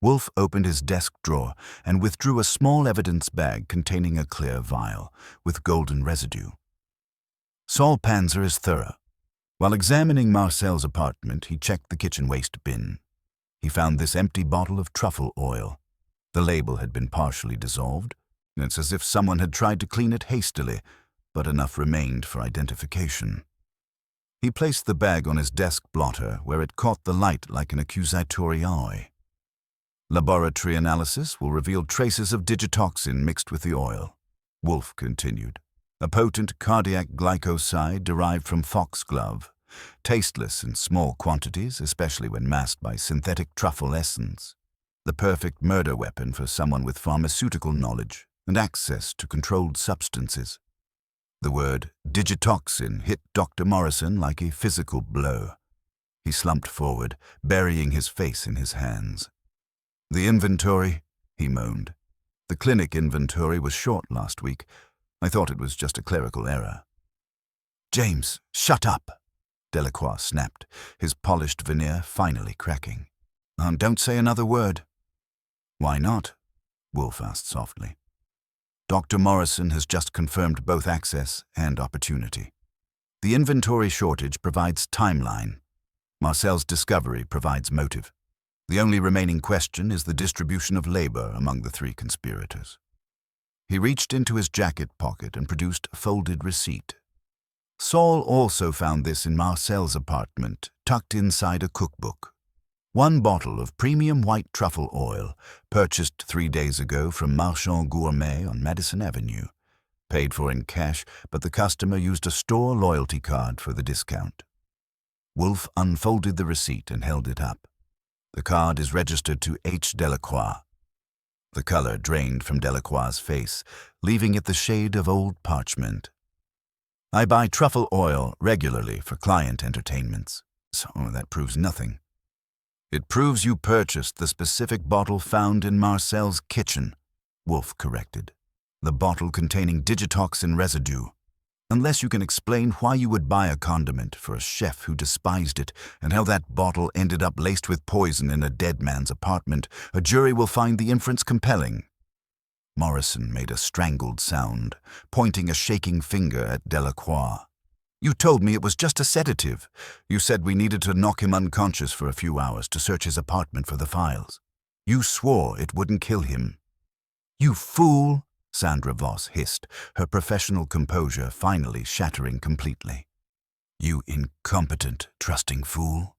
Wolfe opened his desk drawer and withdrew a small evidence bag containing a clear vial with golden residue. Saul Panzer is thorough. While examining Marcel's apartment, he checked the kitchen waste bin. He found this empty bottle of truffle oil. The label had been partially dissolved. It's as if someone had tried to clean it hastily, but enough remained for identification. He placed the bag on his desk blotter where it caught the light like an accusatory eye. Laboratory analysis will reveal traces of digitoxin mixed with the oil. Wolfe continued. A potent cardiac glycoside derived from foxglove, tasteless in small quantities, especially when masked by synthetic truffle essence. The perfect murder weapon for someone with pharmaceutical knowledge and access to controlled substances. The word digitoxin hit Dr. Morrison like a physical blow. He slumped forward, burying his face in his hands. "The inventory," he moaned. "The clinic inventory was short last week. I thought it was just a clerical error." "James, shut up!" Delacroix snapped, his polished veneer finally cracking. Don't say another word." "Why not?" Wolfe asked softly. "Dr. Morrison has just confirmed both access and opportunity. The inventory shortage provides timeline. Marcel's discovery provides motive. The only remaining question is the distribution of labor among the three conspirators." He reached into his jacket pocket and produced a folded receipt. Saul also found this in Marcel's apartment, tucked inside a cookbook. 1 bottle of premium white truffle oil, purchased 3 days ago from Marchand Gourmet on Madison Avenue. Paid for in cash, but the customer used a store loyalty card for the discount. Wolfe unfolded the receipt and held it up. The card is registered to H. Delacroix. The color drained from Delacroix's face, leaving it the shade of old parchment. "I buy truffle oil regularly for client entertainments, so that proves nothing." "It proves you purchased the specific bottle found in Marcel's kitchen," Wolfe corrected. "The bottle containing digitoxin residue. Unless you can explain why you would buy a condiment for a chef who despised it and how that bottle ended up laced with poison in a dead man's apartment, a jury will find the inference compelling." Morrison made a strangled sound, pointing a shaking finger at Delacroix. "You told me it was just a sedative. You said we needed to knock him unconscious for a few hours to search his apartment for the files. You swore it wouldn't kill him." "You fool!" Sandra Voss hissed, her professional composure finally shattering completely. "You incompetent, trusting fool."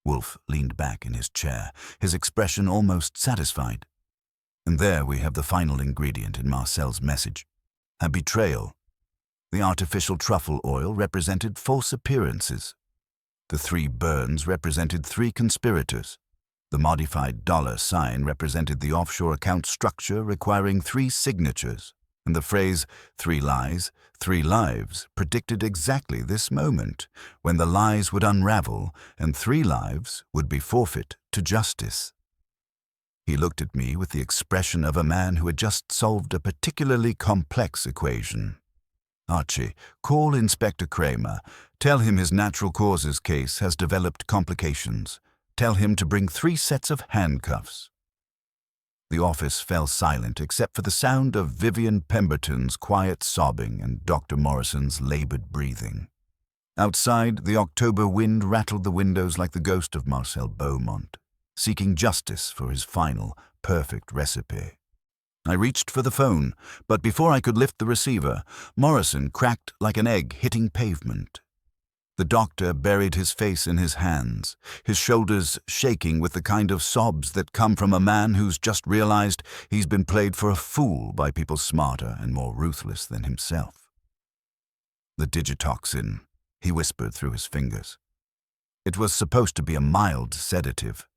Wolfe leaned back in his chair, his expression almost satisfied. And there we have the final ingredient in Marcel's message. A betrayal. The artificial truffle oil represented false appearances. The 3 burns represented 3 conspirators. The modified $sign represented the offshore account structure requiring 3 signatures, and the phrase 3 lies, 3 lives predicted exactly this moment, when the lies would unravel and 3 lives would be forfeit to justice. He looked at me with the expression of a man who had just solved a particularly complex equation. "Archie, call Inspector Kramer. Tell him his natural causes case has developed complications. Tell him to bring 3 sets of handcuffs." The office fell silent except for the sound of Vivian Pemberton's quiet sobbing and Dr. Morrison's labored breathing. Outside, the October wind rattled the windows like the ghost of Marcel Beaumont, seeking justice for his final, perfect recipe. I reached for the phone, but before I could lift the receiver, Morrison cracked like an egg hitting pavement. The doctor buried his face in his hands, his shoulders shaking with the kind of sobs that come from a man who's just realized he's been played for a fool by people smarter and more ruthless than himself. "The digitoxin," he whispered through his fingers. "It was supposed to be a mild sedative.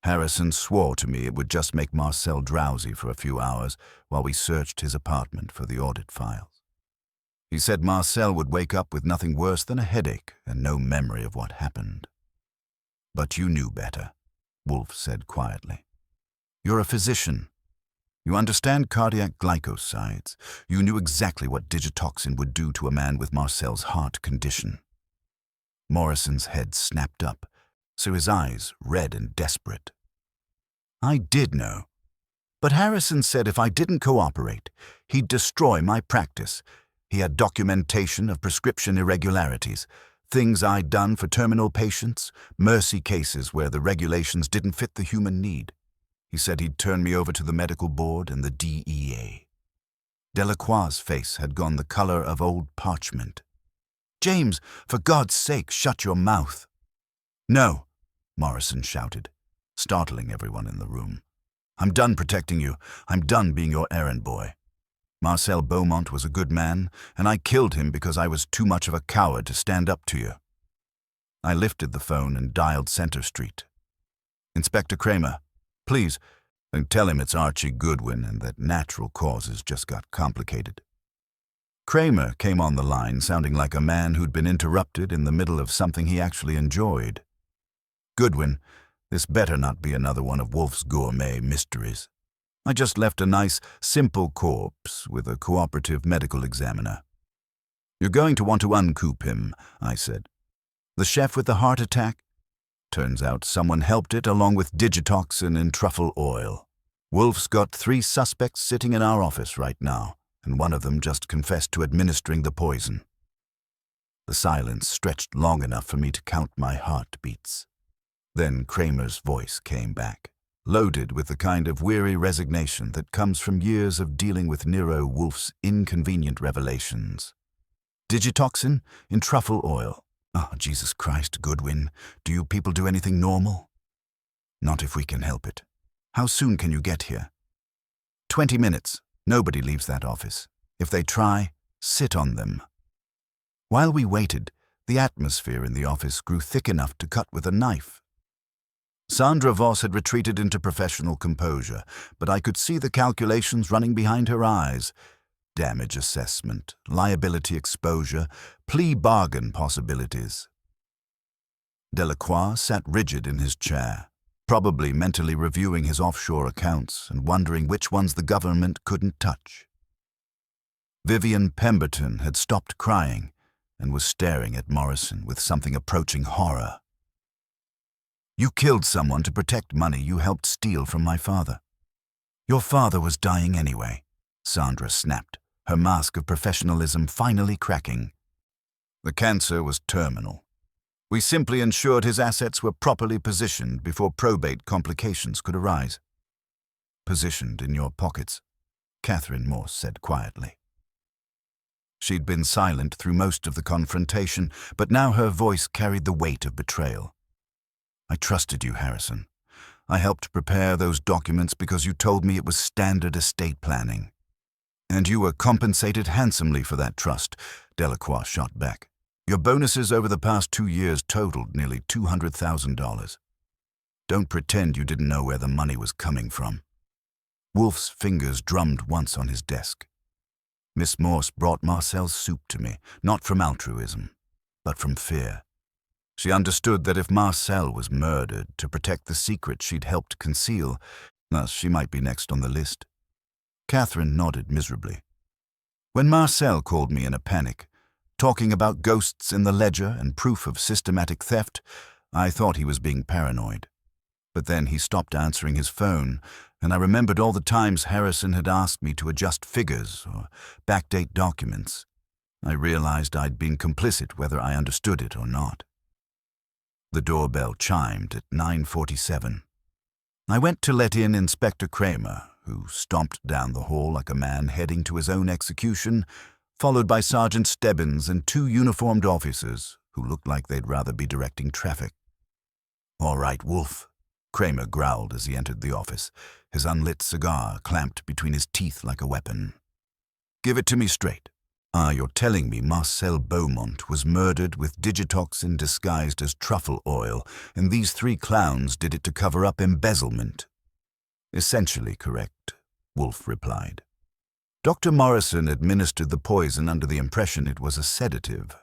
Harrison swore to me it would just make Marcel drowsy for a few hours while we searched his apartment for the audit files. He said Marcel would wake up with nothing worse than a headache and no memory of what happened." "But you knew better," Wolfe said quietly. "You're a physician. You understand cardiac glycosides. You knew exactly what digitoxin would do to a man with Marcel's heart condition." Morrison's head snapped up, so his eyes red and desperate. "I did know. But Harrison said if I didn't cooperate, he'd destroy my practice. He had documentation of prescription irregularities, things I'd done for terminal patients, mercy cases where the regulations didn't fit the human need. He said he'd turn me over to the medical board and the DEA." Delacroix's face had gone the color of old parchment. "James, for God's sake, shut your mouth." "No," Morrison shouted, startling everyone in the room. I'm done protecting you. I'm done being your errand boy. Marcel Beaumont was a good man, and I killed him because I was too much of a coward to stand up to you." I lifted the phone and dialed Center Street. "Inspector Kramer, please, and tell him it's Archie Goodwin and that natural causes just got complicated." Kramer came on the line sounding like a man who'd been interrupted in the middle of something he actually enjoyed. "Goodwin, this better not be another one of Wolfe's gourmet mysteries. I just left a nice, simple corpse with a cooperative medical examiner." "You're going to want to uncoop him," I said. "The chef with the heart attack? Turns out someone helped it along with digitoxin and truffle oil. Wolfe's got 3 suspects sitting in our office right now, and one of them just confessed to administering the poison." The silence stretched long enough for me to count my heartbeats. Then Kramer's voice came back, loaded with the kind of weary resignation that comes from years of dealing with Nero Wolfe's inconvenient revelations. "Digitoxin in truffle oil. Oh, Jesus Christ, Goodwin, do you people do anything normal?" "Not if we can help it. How soon can you get here?" 20 minutes. Nobody leaves that office. If they try, sit on them." While we waited, the atmosphere in the office grew thick enough to cut with a knife. Sandra Voss had retreated into professional composure, but I could see the calculations running behind her eyes. Damage assessment, liability exposure, plea bargain possibilities. Delacroix sat rigid in his chair, probably mentally reviewing his offshore accounts and wondering which ones the government couldn't touch. Vivian Pemberton had stopped crying and was staring at Morrison with something approaching horror. "You killed someone to protect money you helped steal from my father." "Your father was dying anyway," Sandra snapped, her mask of professionalism finally cracking. "The cancer was terminal. We simply ensured his assets were properly positioned before probate complications could arise." "Positioned in your pockets," Catherine Morse said quietly. She'd been silent through most of the confrontation, but now her voice carried the weight of betrayal. "I trusted you, Harrison. I helped prepare those documents because you told me it was standard estate planning. And you were compensated handsomely for that trust," Delacroix shot back. "Your bonuses over the past 2 years totaled nearly $200,000. Don't pretend you didn't know where the money was coming from." Wolfe's fingers drummed once on his desk. Miss Morse brought Marcel's soup to me, not from altruism, but from fear. She understood that if Marcel was murdered to protect the secret she'd helped conceal, she might be next on the list. Catherine nodded miserably. When Marcel called me in a panic, talking about ghosts in the ledger and proof of systematic theft, I thought he was being paranoid. But then he stopped answering his phone, and I remembered all the times Harrison had asked me to adjust figures or backdate documents. I realized I'd been complicit whether I understood it or not. The doorbell chimed at 9:47. I went to let in Inspector Kramer, who stomped down the hall like a man heading to his own execution, followed by Sergeant Stebbins and 2 uniformed officers who looked like they'd rather be directing traffic. "All right, Wolfe," Kramer growled as he entered the office, his unlit cigar clamped between his teeth like a weapon. "Give it to me straight. You're telling me Marcel Beaumont was murdered with digitoxin disguised as truffle oil, and these 3 clowns did it to cover up embezzlement?" "Essentially correct," Wolfe replied. "Dr. Morrison administered the poison under the impression it was a sedative.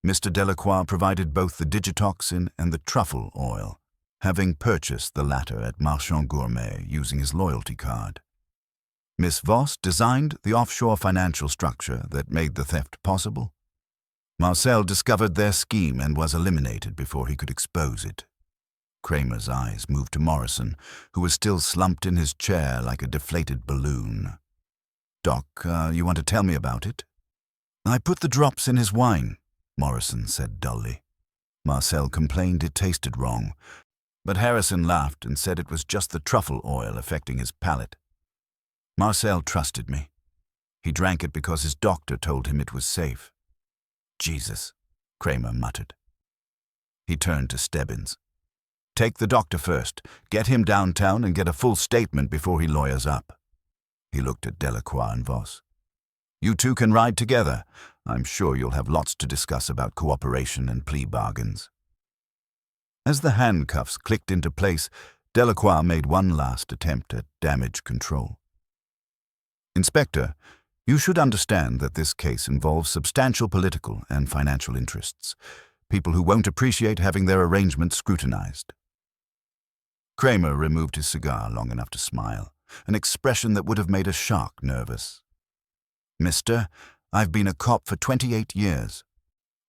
Mr. Delacroix provided both the digitoxin and the truffle oil, having purchased the latter at Marchand Gourmet using his loyalty card. Miss Voss designed the offshore financial structure that made the theft possible. Marcel discovered their scheme and was eliminated before he could expose it." Kramer's eyes moved to Morrison, who was still slumped in his chair like a deflated balloon. "Doc, you want to tell me about it?" "I put the drops in his wine," Morrison said dully. Marcel complained it tasted wrong, but Harrison laughed and said it was just the truffle oil affecting his palate. Marcel trusted me. He drank it because his doctor told him it was safe. "Jesus," Kramer muttered. He turned to Stebbins. Take the doctor first. Get him downtown and get a full statement before he lawyers up." He looked at Delacroix and Voss. "You two can ride together. I'm sure you'll have lots to discuss about cooperation and plea bargains." As the handcuffs clicked into place, Delacroix made one last attempt at damage control. "Inspector, you should understand that this case involves substantial political and financial interests, people who won't appreciate having their arrangements scrutinized." Kramer removed his cigar long enough to smile, an expression that would have made a shark nervous. "Mister, I've been a cop for 28 years.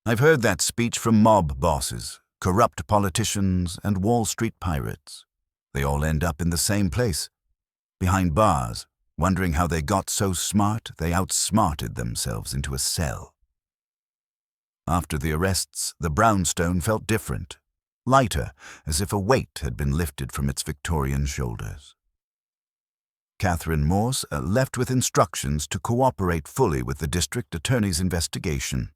I've heard that speech from mob bosses, corrupt politicians, and Wall Street pirates. They all end up in the same place, behind bars, wondering how they got so smart they outsmarted themselves into a cell." After the arrests, the brownstone felt different, lighter, as if a weight had been lifted from its Victorian shoulders. Catherine Morse left with instructions to cooperate fully with the district attorney's investigation.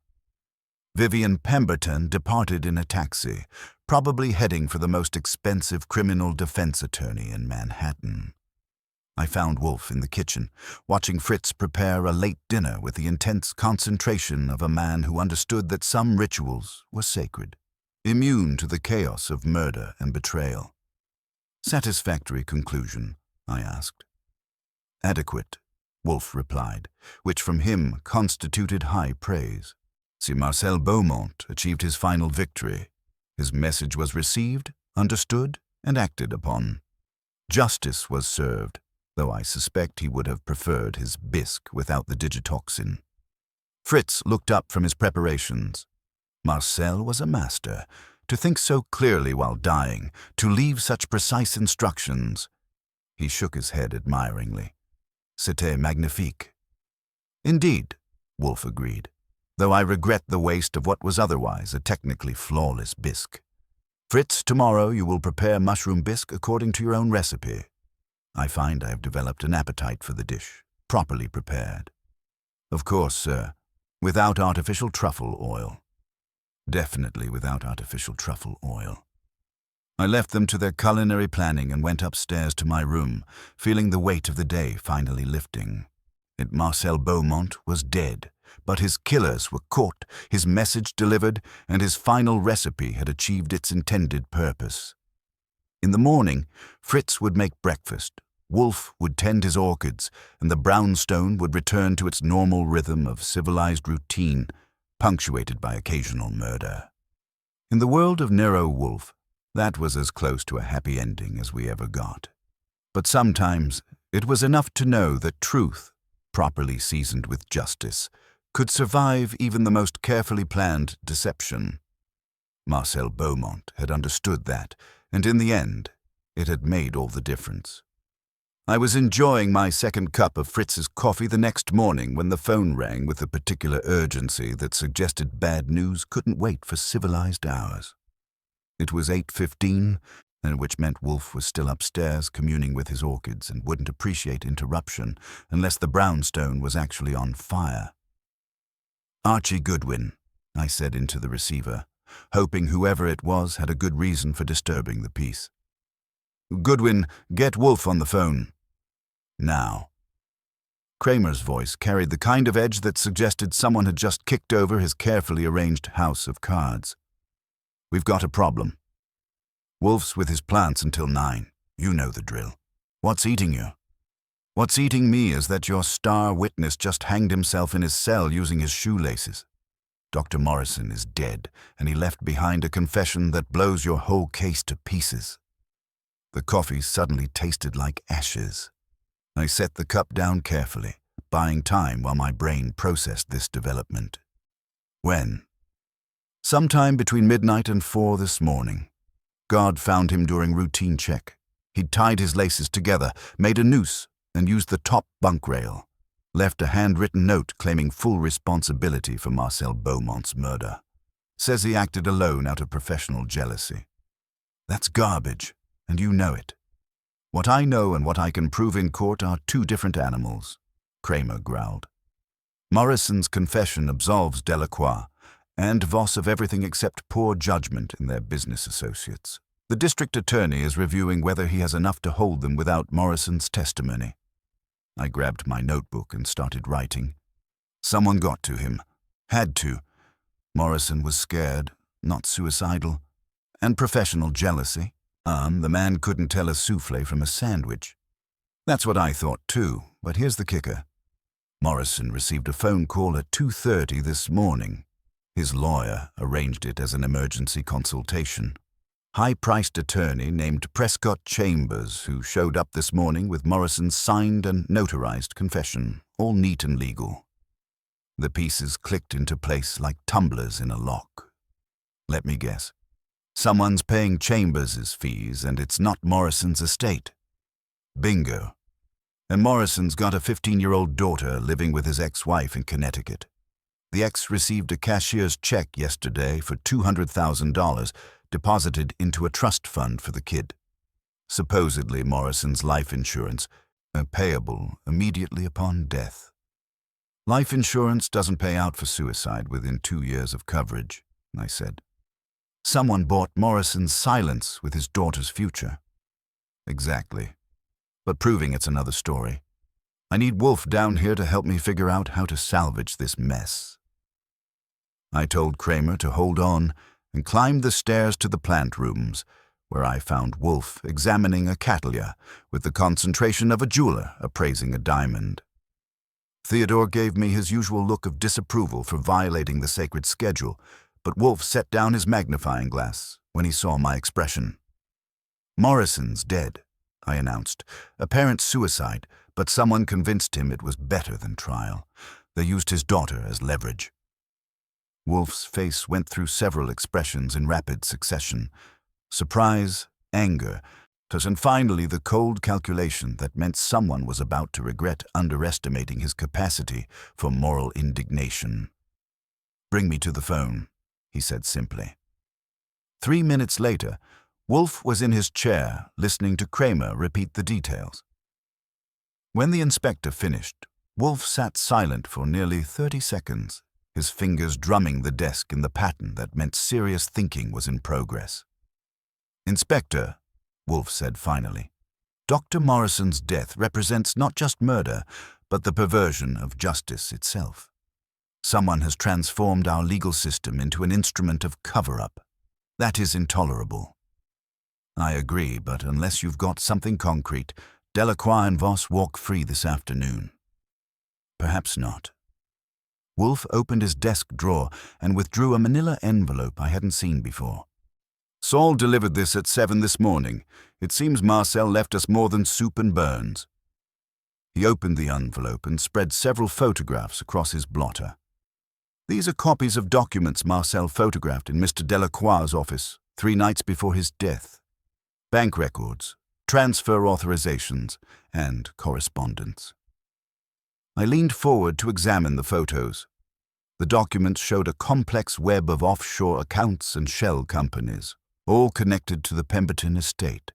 Vivian Pemberton departed in a taxi, probably heading for the most expensive criminal defense attorney in Manhattan. I found Wolfe in the kitchen, watching Fritz prepare a late dinner with the intense concentration of a man who understood that some rituals were sacred, immune to the chaos of murder and betrayal. "Satisfactory conclusion?" I asked. "Adequate," Wolfe replied, which from him constituted high praise. See, Marcel Beaumont achieved his final victory. His message was received, understood, and acted upon. Justice was served, though I suspect he would have preferred his bisque without the digitoxin. Fritz looked up from his preparations. Marcel was a master. To think so clearly while dying, to leave such precise instructions. He shook his head admiringly. "C'était magnifique." "Indeed," Wolfe agreed, though I regret the waste of what was otherwise a technically flawless bisque. "Fritz, tomorrow you will prepare mushroom bisque according to your own recipe. I find I have developed an appetite for the dish, properly prepared. Of course, sir, without artificial truffle oil." Definitely without artificial truffle oil. I left them to their culinary planning and went upstairs to my room, feeling the weight of the day finally lifting. Marcel Beaumont was dead, but his killers were caught, his message delivered, and his final recipe had achieved its intended purpose. In the morning, Fritz would make breakfast, Wolfe would tend his orchids, and the brownstone would return to its normal rhythm of civilized routine, punctuated by occasional murder. In the world of Nero Wolfe, that was as close to a happy ending as we ever got. But sometimes it was enough to know that truth, properly seasoned with justice, could survive even the most carefully planned deception. Marcel Beaumont had understood that, and in the end, it had made all the difference. I was enjoying my second cup of Fritz's coffee the next morning when the phone rang with a particular urgency that suggested bad news couldn't wait for civilized hours. It was 8:15, and which meant Wolfe was still upstairs communing with his orchids and wouldn't appreciate interruption unless the brownstone was actually on fire. "Archie Goodwin," I said into the receiver, hoping whoever it was had a good reason for disturbing the peace. "Goodwin, get Wolfe on the phone. Now." Kramer's voice carried the kind of edge that suggested someone had just kicked over his carefully arranged house of cards. "We've got a problem. Wolfe's with his plants until 9. You know the drill. What's eating you? What's eating me is that your star witness just hanged himself in his cell using his shoelaces. Dr. Morrison is dead, and he left behind a confession that blows your whole case to pieces." The coffee suddenly tasted like ashes. I set the cup down carefully, buying time while my brain processed this development. "When?" "Sometime between midnight and 4 this morning. God found him during routine check. He'd tied his laces together, made a noose, and used the top bunk rail. Left a handwritten note claiming full responsibility for Marcel Beaumont's murder. Says he acted alone out of professional jealousy. That's garbage, and you know it. What I know and what I can prove in court are two different animals," Kramer growled. "Morrison's confession absolves Delacroix and Voss of everything except poor judgment in their business associates. The district attorney is reviewing whether he has enough to hold them without Morrison's testimony. I grabbed my notebook and started writing. Someone got to him. Had to. Morrison was scared, not suicidal. And professional jealousy. The man couldn't tell a souffle from a sandwich. That's what I thought too, but here's the kicker. Morrison received a phone call at 2:30 this morning. His lawyer arranged it as an emergency consultation. High-priced attorney named Prescott Chambers, who showed up this morning with Morrison's signed and notarized confession, all neat and legal. The pieces clicked into place like tumblers in a lock. Let me guess. Someone's paying Chambers' fees, and it's not Morrison's estate. Bingo. And Morrison's got a 15-year-old daughter living with his ex-wife in Connecticut. The ex received a cashier's check yesterday for $200,000 deposited into a trust fund for the kid. Supposedly Morrison's life insurance, payable immediately upon death. Life insurance doesn't pay out for suicide within 2 years of coverage, I said. Someone bought Morrison's silence with his daughter's future. Exactly. But proving it's another story. I need Wolfe down here to help me figure out how to salvage this mess. I told Kramer to hold on and climbed the stairs to the plant rooms, where I found Wolfe examining a cattleya with the concentration of a jeweler appraising a diamond. Theodore gave me his usual look of disapproval for violating the sacred schedule, but Wolfe set down his magnifying glass when he saw my expression. Morrison's dead, I announced. Apparent suicide, but someone convinced him it was better than trial. They used his daughter as leverage. Wolfe's face went through several expressions in rapid succession. Surprise, anger, and finally the cold calculation that meant someone was about to regret underestimating his capacity for moral indignation. "Bring me to the phone," he said simply. 3 minutes later, Wolfe was in his chair, listening to Kramer repeat the details. When the inspector finished, Wolfe sat silent for nearly 30 seconds, his fingers drumming the desk in the pattern that meant serious thinking was in progress. "Inspector," Wolfe said finally, "Dr. Morrison's death represents not just murder, but the perversion of justice itself. Someone has transformed our legal system into an instrument of cover-up. That is intolerable." "I agree, but unless you've got something concrete, Delacroix and Voss walk free this afternoon." "Perhaps not." Wolfe opened his desk drawer and withdrew a manila envelope I hadn't seen before. "Saul delivered this at 7 this morning. It seems Marcel left us more than soup and burns." He opened the envelope and spread several photographs across his blotter. "These are copies of documents Marcel photographed in Mr. Delacroix's office 3 nights before his death. Bank records, transfer authorizations, and correspondence." I leaned forward to examine the photos. The documents showed a complex web of offshore accounts and shell companies, all connected to the Pemberton estate.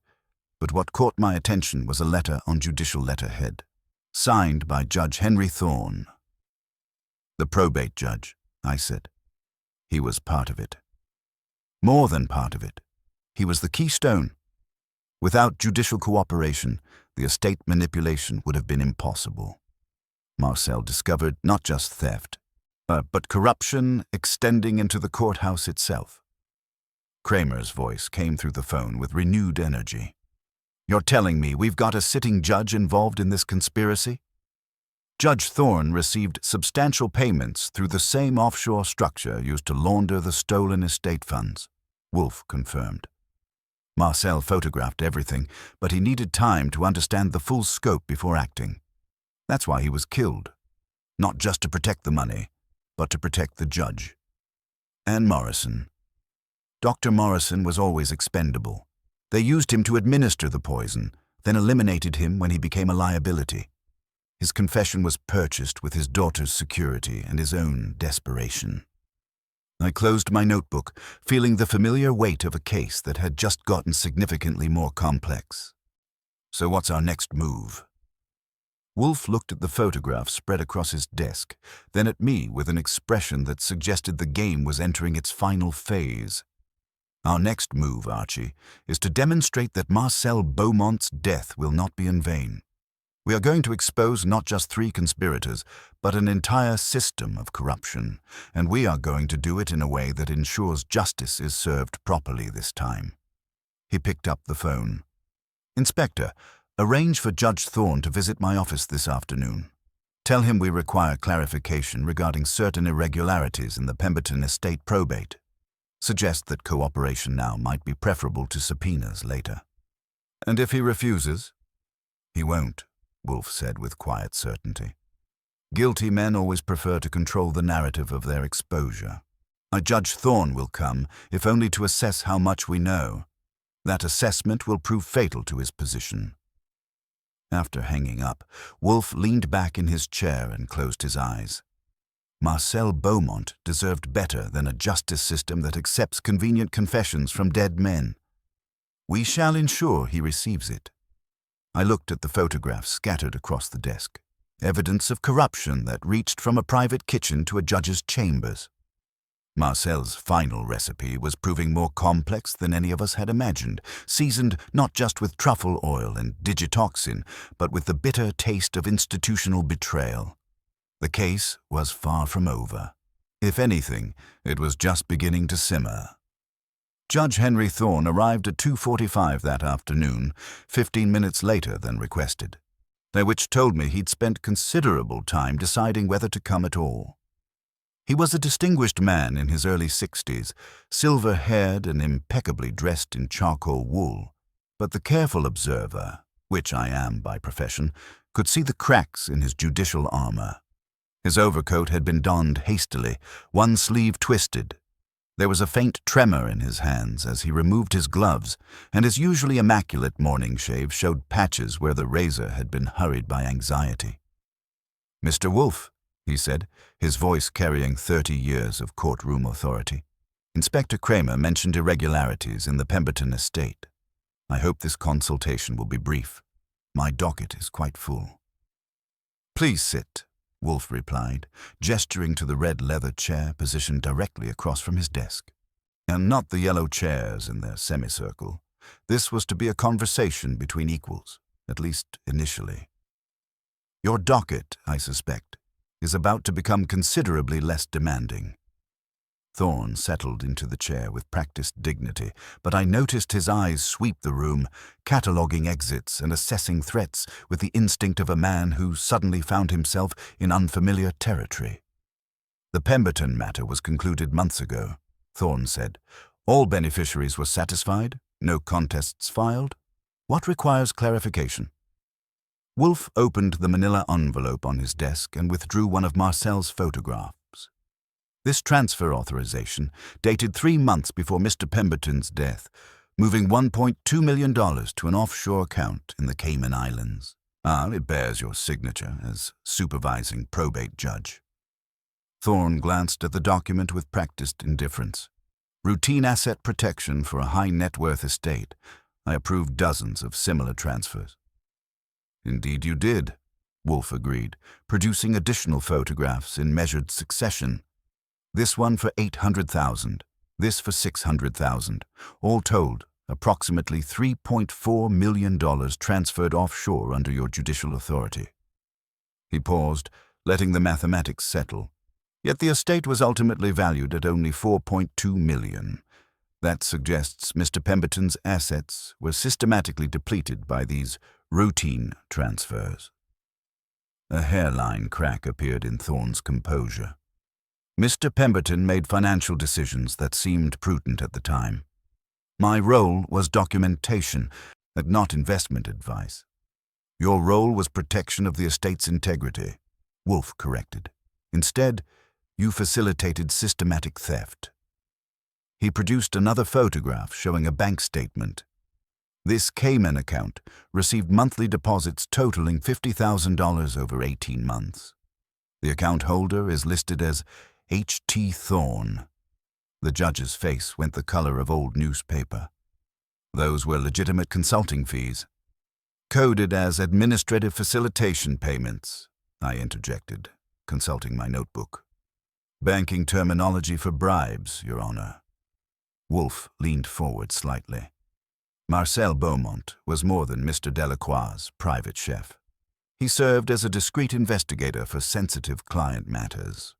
But what caught my attention was a letter on judicial letterhead, signed by Judge Henry Thorne. "The probate judge," I said. He was part of it. More than part of it. He was the keystone. Without judicial cooperation, the estate manipulation would have been impossible. Marcel discovered not just theft, but corruption extending into the courthouse itself. Kramer's voice came through the phone with renewed energy. "You're telling me we've got a sitting judge involved in this conspiracy?" Judge Thorne received substantial payments through the same offshore structure used to launder the stolen estate funds, Wolfe confirmed. Marcel photographed everything, but he needed time to understand the full scope before acting. That's why he was killed. Not just to protect the money, but to protect the judge. And Morrison. Dr. Morrison was always expendable. They used him to administer the poison, then eliminated him when he became a liability. His confession was purchased with his daughter's security and his own desperation. I closed my notebook, feeling the familiar weight of a case that had just gotten significantly more complex. "So what's our next move?" Wolfe looked at the photograph spread across his desk, then at me with an expression that suggested the game was entering its final phase. Our next move, Archie, is to demonstrate that Marcel Beaumont's death will not be in vain. We are going to expose not just 3 conspirators, but an entire system of corruption, and we are going to do it in a way that ensures justice is served properly this time. He picked up the phone. Inspector, arrange for Judge Thorne to visit my office this afternoon. Tell him we require clarification regarding certain irregularities in the Pemberton estate probate. Suggest that cooperation now might be preferable to subpoenas later. And if he refuses? He won't, Wolfe said with quiet certainty. Guilty men always prefer to control the narrative of their exposure. Judge Thorne will come, if only to assess how much we know. That assessment will prove fatal to his position. After hanging up, Wolfe leaned back in his chair and closed his eyes. Marcel Beaumont deserved better than a justice system that accepts convenient confessions from dead men. We shall ensure he receives it. I looked at the photographs scattered across the desk, evidence of corruption that reached from a private kitchen to a judge's chambers. Marcel's final recipe was proving more complex than any of us had imagined, seasoned not just with truffle oil and digitoxin, but with the bitter taste of institutional betrayal. The case was far from over. If anything, it was just beginning to simmer. Judge Henry Thorne arrived at 2:45 that afternoon, 15 minutes later than requested, which told me he'd spent considerable time deciding whether to come at all. He was a distinguished man in his early 60s, silver-haired and impeccably dressed in charcoal wool, but the careful observer, which I am by profession, could see the cracks in his judicial armor. His overcoat had been donned hastily, one sleeve twisted. There was a faint tremor in his hands as he removed his gloves, and his usually immaculate morning shave showed patches where the razor had been hurried by anxiety. "Mr. Wolfe," he said, his voice carrying 30 years of courtroom authority. "Inspector Kramer mentioned irregularities in the Pemberton estate. I hope this consultation will be brief. My docket is quite full." "Please sit," Wolfe replied, gesturing to the red leather chair positioned directly across from his desk. And not the yellow chairs in their semicircle. This was to be a conversation between equals, at least initially. "Your docket, I suspect, is about to become considerably less demanding." Thorne settled into the chair with practiced dignity, but I noticed his eyes sweep the room, cataloguing exits and assessing threats with the instinct of a man who suddenly found himself in unfamiliar territory. "The Pemberton matter was concluded months ago," Thorne said. "All beneficiaries were satisfied, no contests filed. What requires clarification?" Wolfe opened the manila envelope on his desk and withdrew one of Marcel's photographs. This transfer authorization dated 3 months before Mr. Pemberton's death, moving $1.2 million to an offshore account in the Cayman Islands. It bears your signature as supervising probate judge. Thorne glanced at the document with practiced indifference. Routine asset protection for a high-net-worth estate. I approved dozens of similar transfers. "Indeed you did," Wolfe agreed, producing additional photographs in measured succession. This one for $800,000, this for $600,000. All told, approximately $3.4 million transferred offshore under your judicial authority. He paused, letting the mathematics settle. Yet the estate was ultimately valued at only $4.2 million. That suggests Mr. Pemberton's assets were systematically depleted by these routine transfers. A hairline crack appeared in Thorne's composure. Mr. Pemberton made financial decisions that seemed prudent at the time. My role was documentation, and not investment advice. Your role was protection of the estate's integrity, Wolfe corrected. Instead, you facilitated systematic theft. He produced another photograph showing a bank statement. This Cayman account received monthly deposits totaling $50,000 over 18 months. The account holder is listed as H.T. Thorne. The judge's face went the color of old newspaper. Those were legitimate consulting fees. "Coded as administrative facilitation payments," I interjected, consulting my notebook. "Banking terminology for bribes, Your Honor." Wolfe leaned forward slightly. Marcel Beaumont was more than Mr. Delacroix's private chef. He served as a discreet investigator for sensitive client matters.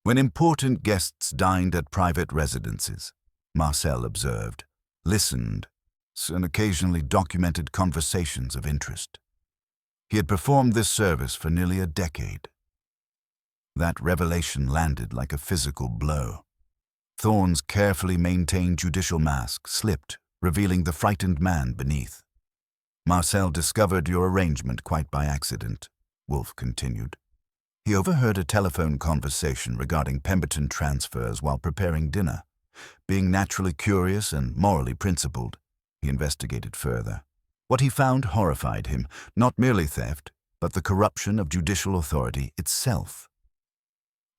When important guests dined at private residences, Marcel observed, listened, and occasionally documented conversations of interest. He had performed this service for nearly a decade. That revelation landed like a physical blow. Thorne's carefully maintained judicial mask slipped, revealing the frightened man beneath. Marcel discovered your arrangement quite by accident, Wolfe continued. He overheard a telephone conversation regarding Pemberton transfers while preparing dinner. Being naturally curious and morally principled, he investigated further. What he found horrified him, not merely theft, but the corruption of judicial authority itself.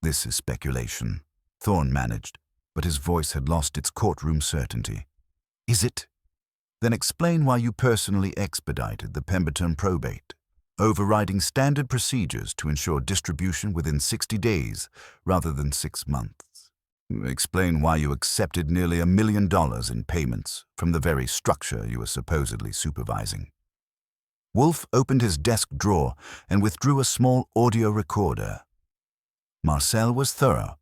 This is speculation, Thorne managed, but his voice had lost its courtroom certainty. Is it? Then explain why you personally expedited the Pemberton probate, overriding standard procedures to ensure distribution within 60 days rather than 6 months. Explain why you accepted nearly $1 million in payments from the very structure you were supposedly supervising. Wolfe opened his desk drawer and withdrew a small audio recorder. Marcel was thorough.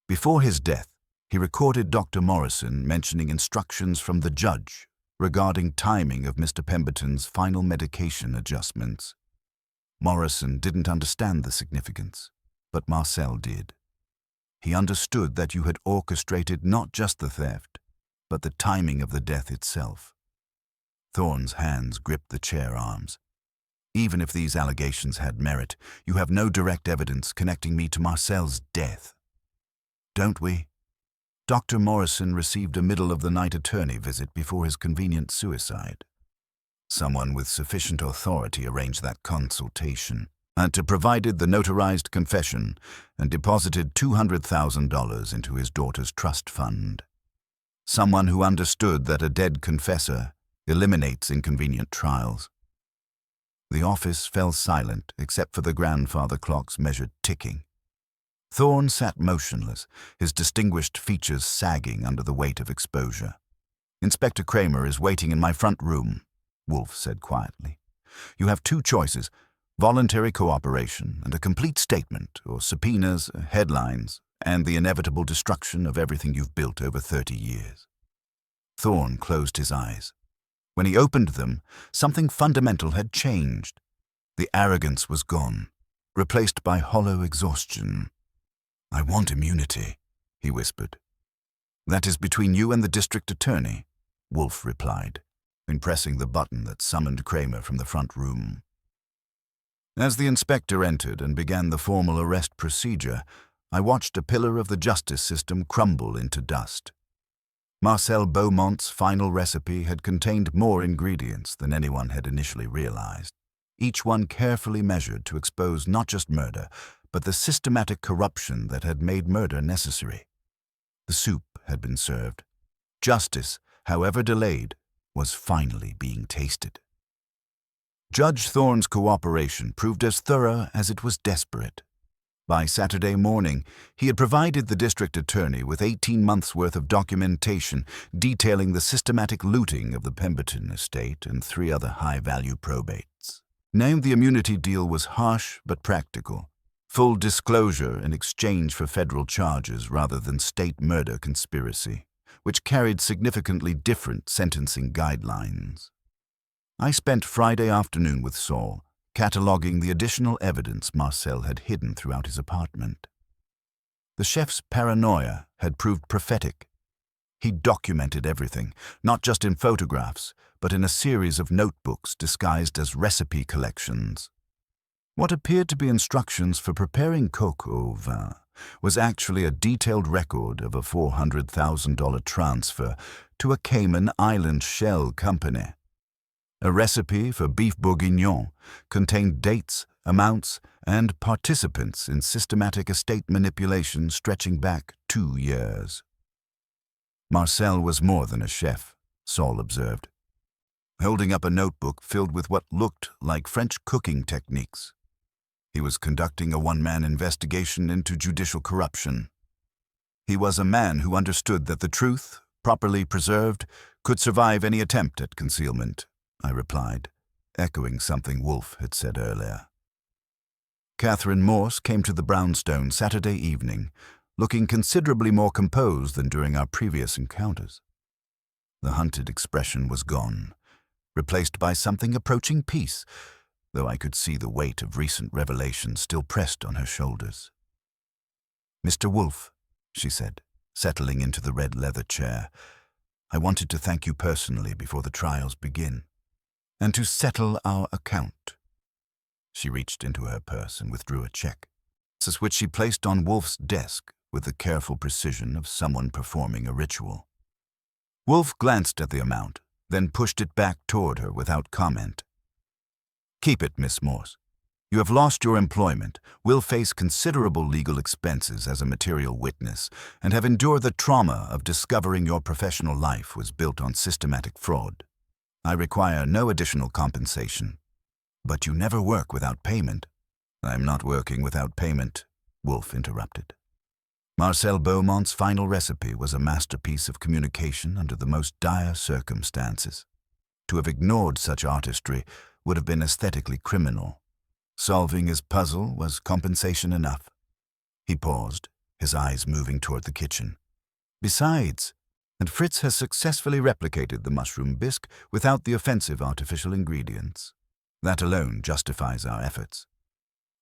Before his death, he recorded Dr. Morrison mentioning instructions from the judge regarding timing of Mr. Pemberton's final medication adjustments. Morrison didn't understand the significance, but Marcel did. He understood that you had orchestrated not just the theft, but the timing of the death itself. Thorne's hands gripped the chair arms. Even if these allegations had merit, you have no direct evidence connecting me to Marcel's death. Don't we? Dr. Morrison received a middle-of-the-night attorney visit before his convenient suicide. Someone with sufficient authority arranged that consultation, and provided the notarized confession and deposited $200,000 into his daughter's trust fund. Someone who understood that a dead confessor eliminates inconvenient trials. The office fell silent except for the grandfather clock's measured ticking. Thorne sat motionless, his distinguished features sagging under the weight of exposure. Inspector Kramer is waiting in my front room, Wolfe said quietly. You have 2 choices, voluntary cooperation and a complete statement, or subpoenas, headlines, and the inevitable destruction of everything you've built over 30 years. Thorne closed his eyes. When he opened them, something fundamental had changed. The arrogance was gone, replaced by hollow exhaustion. I want immunity, he whispered. That is between you and the district attorney, Wolfe replied, pressing the button that summoned Kramer from the front room. As the inspector entered and began the formal arrest procedure, I watched a pillar of the justice system crumble into dust. Marcel Beaumont's final recipe had contained more ingredients than anyone had initially realized, each one carefully measured to expose not just murder, but the systematic corruption that had made murder necessary. The soup had been served. Justice, however delayed, was finally being tasted. Judge Thorne's cooperation proved as thorough as it was desperate. By Saturday morning, he had provided the district attorney with 18 months' worth of documentation detailing the systematic looting of the Pemberton estate and 3 other high-value probates. Named the immunity deal was harsh but practical. Full disclosure in exchange for federal charges rather than state murder conspiracy, which carried significantly different sentencing guidelines. I spent Friday afternoon with Saul, cataloging the additional evidence Marcel had hidden throughout his apartment. The chef's paranoia had proved prophetic. He documented everything, not just in photographs, but in a series of notebooks disguised as recipe collections. What appeared to be instructions for preparing coq au vin was actually a detailed record of a $400,000 transfer to a Cayman Island shell company. A recipe for beef bourguignon contained dates, amounts, and participants in systematic estate manipulation stretching back 2 years. Marcel was more than a chef, Saul observed, holding up a notebook filled with what looked like French cooking techniques. He was conducting a one-man investigation into judicial corruption. He was a man who understood that the truth, properly preserved, could survive any attempt at concealment, I replied, echoing something Wolfe had said earlier. Catherine Morse came to the brownstone Saturday evening, looking considerably more composed than during our previous encounters. The hunted expression was gone, replaced by something approaching peace, though I could see the weight of recent revelations still pressed on her shoulders. "Mr. Wolfe," she said, settling into the red leather chair, "I wanted to thank you personally before the trials begin, and to settle our account." She reached into her purse and withdrew a check, which she placed on Wolfe's desk with the careful precision of someone performing a ritual. Wolfe glanced at the amount, then pushed it back toward her without comment. "Keep it, Miss Morse. You have lost your employment, will face considerable legal expenses as a material witness, and have endured the trauma of discovering your professional life was built on systematic fraud. I require no additional compensation. But you never work without payment." "I am not working without payment," Wolfe interrupted. Marcel Beaumont's final recipe was a masterpiece of communication under the most dire circumstances. To have ignored such artistry would have been aesthetically criminal. Solving his puzzle was compensation enough. He paused, his eyes moving toward the kitchen. "Besides, and Fritz has successfully replicated the mushroom bisque without the offensive artificial ingredients. That alone justifies our efforts."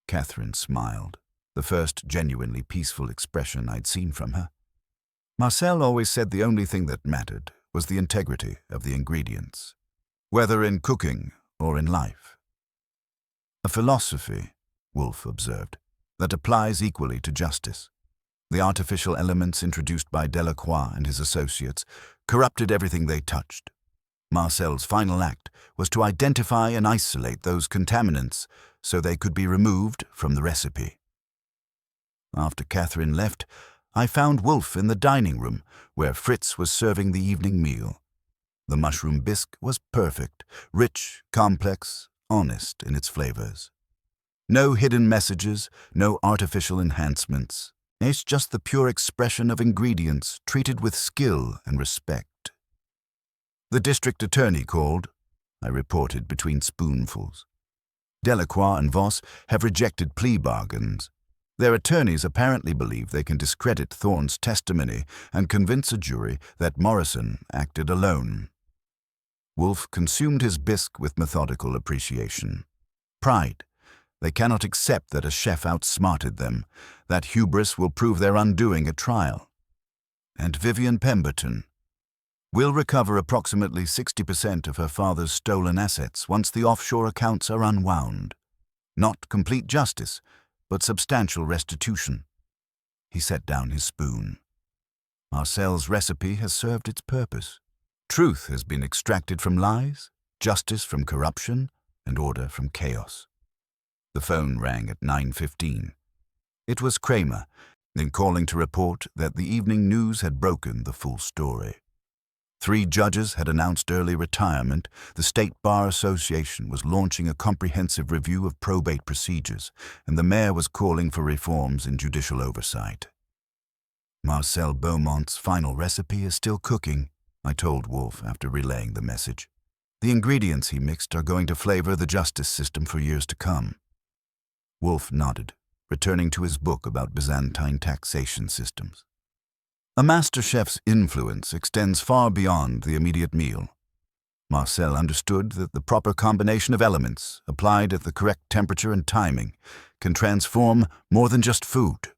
Catherine smiled, the first genuinely peaceful expression I'd seen from her. Marcel always said the only thing that mattered was the integrity of the ingredients, whether in cooking or in life. "A philosophy," Wolfe observed, "that applies equally to justice. The artificial elements introduced by Delacroix and his associates corrupted everything they touched. Marcel's final act was to identify and isolate those contaminants so they could be removed from the recipe." After Catherine left, I found Wolfe in the dining room where Fritz was serving the evening meal. The mushroom bisque was perfect, rich, complex, honest in its flavors. No hidden messages, no artificial enhancements. It's just the pure expression of ingredients treated with skill and respect. "The district attorney called," I reported between spoonfuls. "Delacroix and Voss have rejected plea bargains. Their attorneys apparently believe they can discredit Thorne's testimony and convince a jury that Morrison acted alone." Wolfe consumed his bisque with methodical appreciation. Pride. They cannot accept that a chef outsmarted them. That hubris will prove their undoing at trial. And Vivian Pemberton will recover approximately 60% of her father's stolen assets once the offshore accounts are unwound. Not complete justice, but substantial restitution. He set down his spoon. Marcel's recipe has served its purpose. Truth has been extracted from lies, justice from corruption, and order from chaos. The phone rang at 9:15. It was Kramer, then calling to report that the evening news had broken the full story. 3 judges had announced early retirement. The State Bar Association was launching a comprehensive review of probate procedures, and the mayor was calling for reforms in judicial oversight. "Marcel Beaumont's final recipe is still cooking," I told Wolfe after relaying the message. "The ingredients he mixed are going to flavor the justice system for years to come." Wolfe nodded, returning to his book about Byzantine taxation systems. A master chef's influence extends far beyond the immediate meal. Marcel understood that the proper combination of elements, applied at the correct temperature and timing, can transform more than just food.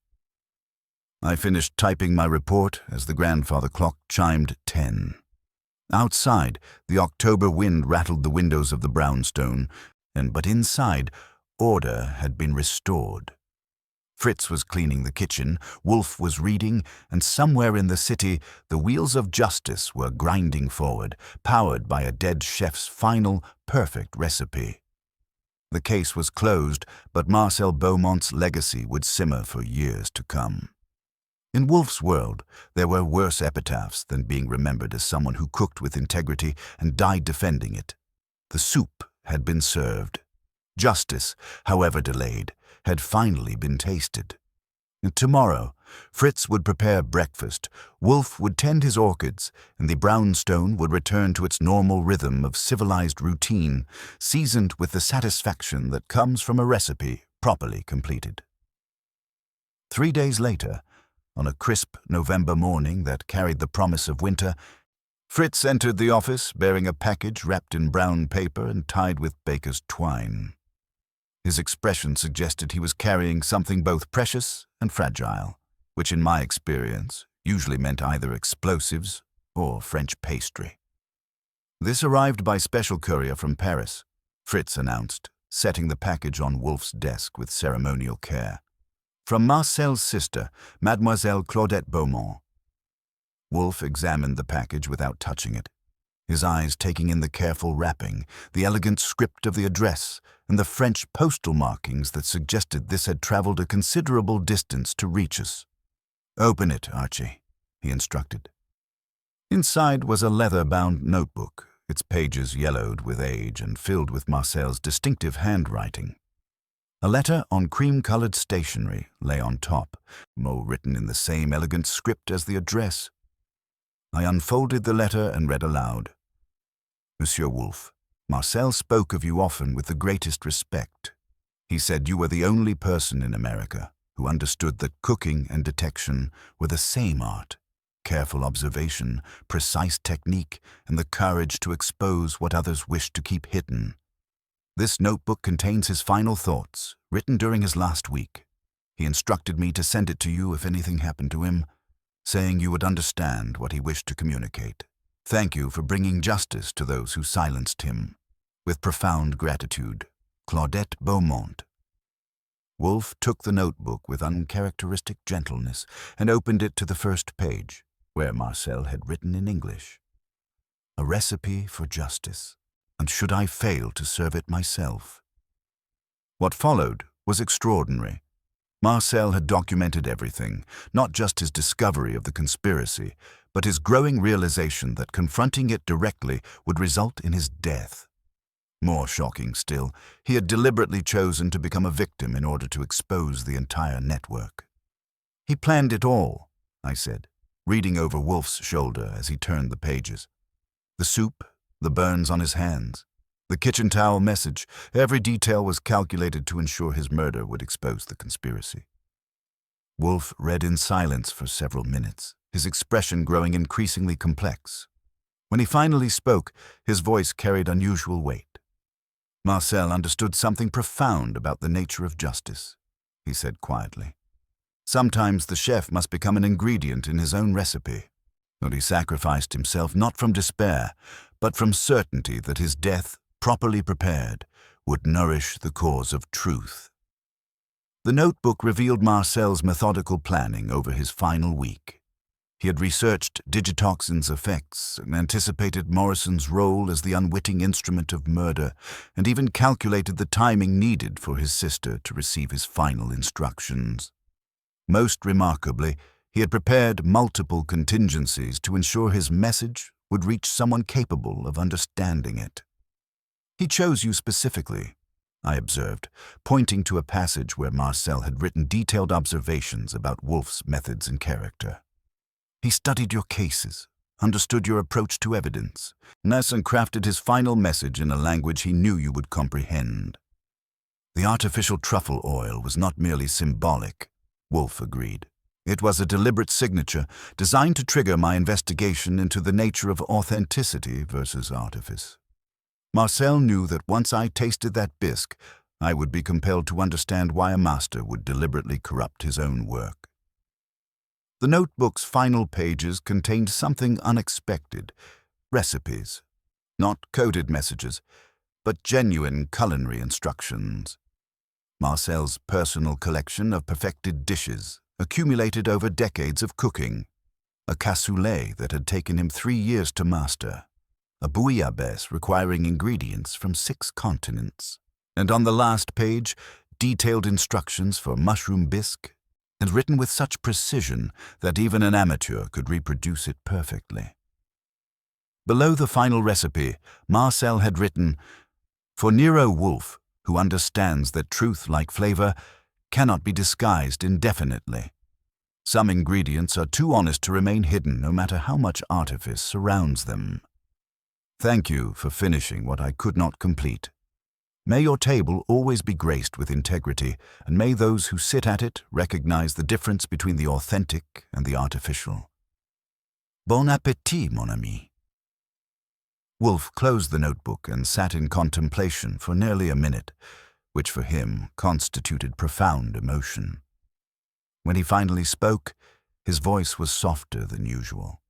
I finished typing my report as the grandfather clock chimed 10. Outside, the October wind rattled the windows of the brownstone, but inside, order had been restored. Fritz was cleaning the kitchen, Wolfe was reading, and somewhere in the city, the wheels of justice were grinding forward, powered by a dead chef's final, perfect recipe. The case was closed, but Marcel Beaumont's legacy would simmer for years to come. In Wolfe's world, there were worse epitaphs than being remembered as someone who cooked with integrity and died defending it. The soup had been served. Justice, however delayed, had finally been tasted. And tomorrow, Fritz would prepare breakfast, Wolfe would tend his orchids, and the brownstone would return to its normal rhythm of civilized routine, seasoned with the satisfaction that comes from a recipe properly completed. 3 days later, on a crisp November morning that carried the promise of winter, Fritz entered the office bearing a package wrapped in brown paper and tied with baker's twine. His expression suggested he was carrying something both precious and fragile, which in my experience usually meant either explosives or French pastry. "This arrived by special courier from Paris," Fritz announced, setting the package on Wolfe's desk with ceremonial care. "From Marcel's sister, Mademoiselle Claudette Beaumont." Wolfe examined the package without touching it, his eyes taking in the careful wrapping, the elegant script of the address, and the French postal markings that suggested this had traveled a considerable distance to reach us. "Open it, Archie," he instructed. Inside was a leather-bound notebook, its pages yellowed with age and filled with Marcel's distinctive handwriting. A letter on cream-colored stationery lay on top, more written in the same elegant script as the address. I unfolded the letter and read aloud. "Monsieur Wolfe, Marcel spoke of you often with the greatest respect. He said you were the only person in America who understood that cooking and detection were the same art, careful observation, precise technique, and the courage to expose what others wished to keep hidden. This notebook contains his final thoughts, written during his last week. He instructed me to send it to you if anything happened to him, saying you would understand what he wished to communicate. Thank you for bringing justice to those who silenced him. With profound gratitude, Claudette Beaumont." Wolfe took the notebook with uncharacteristic gentleness and opened it to the first page, where Marcel had written in English, "A recipe for justice, and should I fail to serve it myself." What followed was extraordinary. Marcel had documented everything, not just his discovery of the conspiracy, but his growing realization that confronting it directly would result in his death. More shocking still, he had deliberately chosen to become a victim in order to expose the entire network. "He planned it all," I said, reading over Wolfe's shoulder as he turned the pages. The soup, the burns on his hands, the kitchen towel message, every detail was calculated to ensure his murder would expose the conspiracy. Wolfe read in silence for several minutes, his expression growing increasingly complex. When he finally spoke, his voice carried unusual weight. "Marcel understood something profound about the nature of justice," he said quietly. "Sometimes the chef must become an ingredient in his own recipe. But he sacrificed himself not from despair, but from certainty that his death, properly prepared, would nourish the cause of truth." The notebook revealed Marcel's methodical planning over his final week. He had researched digitoxin's effects and anticipated Morrison's role as the unwitting instrument of murder, and even calculated the timing needed for his sister to receive his final instructions. Most remarkably, he had prepared multiple contingencies to ensure his message would reach someone capable of understanding it. "He chose you specifically," I observed, pointing to a passage where Marcel had written detailed observations about Wolfe's methods and character. "He studied your cases, understood your approach to evidence, and crafted his final message in a language he knew you would comprehend." "The artificial truffle oil was not merely symbolic," Wolfe agreed. "It was a deliberate signature designed to trigger my investigation into the nature of authenticity versus artifice. Marcel knew that once I tasted that bisque, I would be compelled to understand why a master would deliberately corrupt his own work." The notebook's final pages contained something unexpected: recipes. Not coded messages, but genuine culinary instructions. Marcel's personal collection of perfected dishes, accumulated over decades of cooking. A cassoulet that had taken him 3 years to master. A bouillabaisse requiring ingredients from 6 continents. And on the last page, detailed instructions for mushroom bisque, and written with such precision that even an amateur could reproduce it perfectly. Below the final recipe, Marcel had written, "For Nero Wolfe, who understands that truth, like flavor, cannot be disguised indefinitely. Some ingredients are too honest to remain hidden, no matter how much artifice surrounds them. Thank you for finishing what I could not complete. May your table always be graced with integrity, and may those who sit at it recognize the difference between the authentic and the artificial. Bon appétit, mon ami. Wolfe closed the notebook and sat in contemplation for nearly a minute, which for him constituted profound emotion. When he finally spoke, his voice was softer than usual.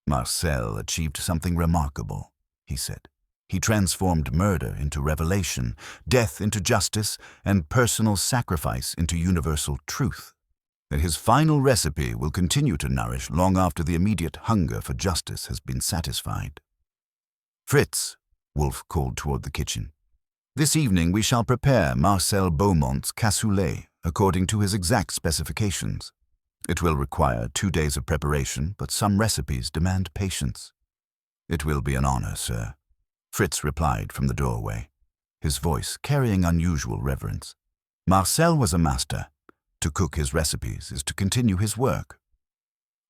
Marcel achieved something remarkable, he said. He transformed murder into revelation, death into justice, and personal sacrifice into universal truth. That his final recipe will continue to nourish long after the immediate hunger for justice has been satisfied. Fritz, Wolfe called toward the kitchen. This evening we shall prepare Marcel Beaumont's cassoulet according to his exact specifications. It will require 2 days of preparation, but some recipes demand patience. It will be an honor, sir, Fritz replied from the doorway, his voice carrying unusual reverence. Marcel was a master. To cook his recipes is to continue his work.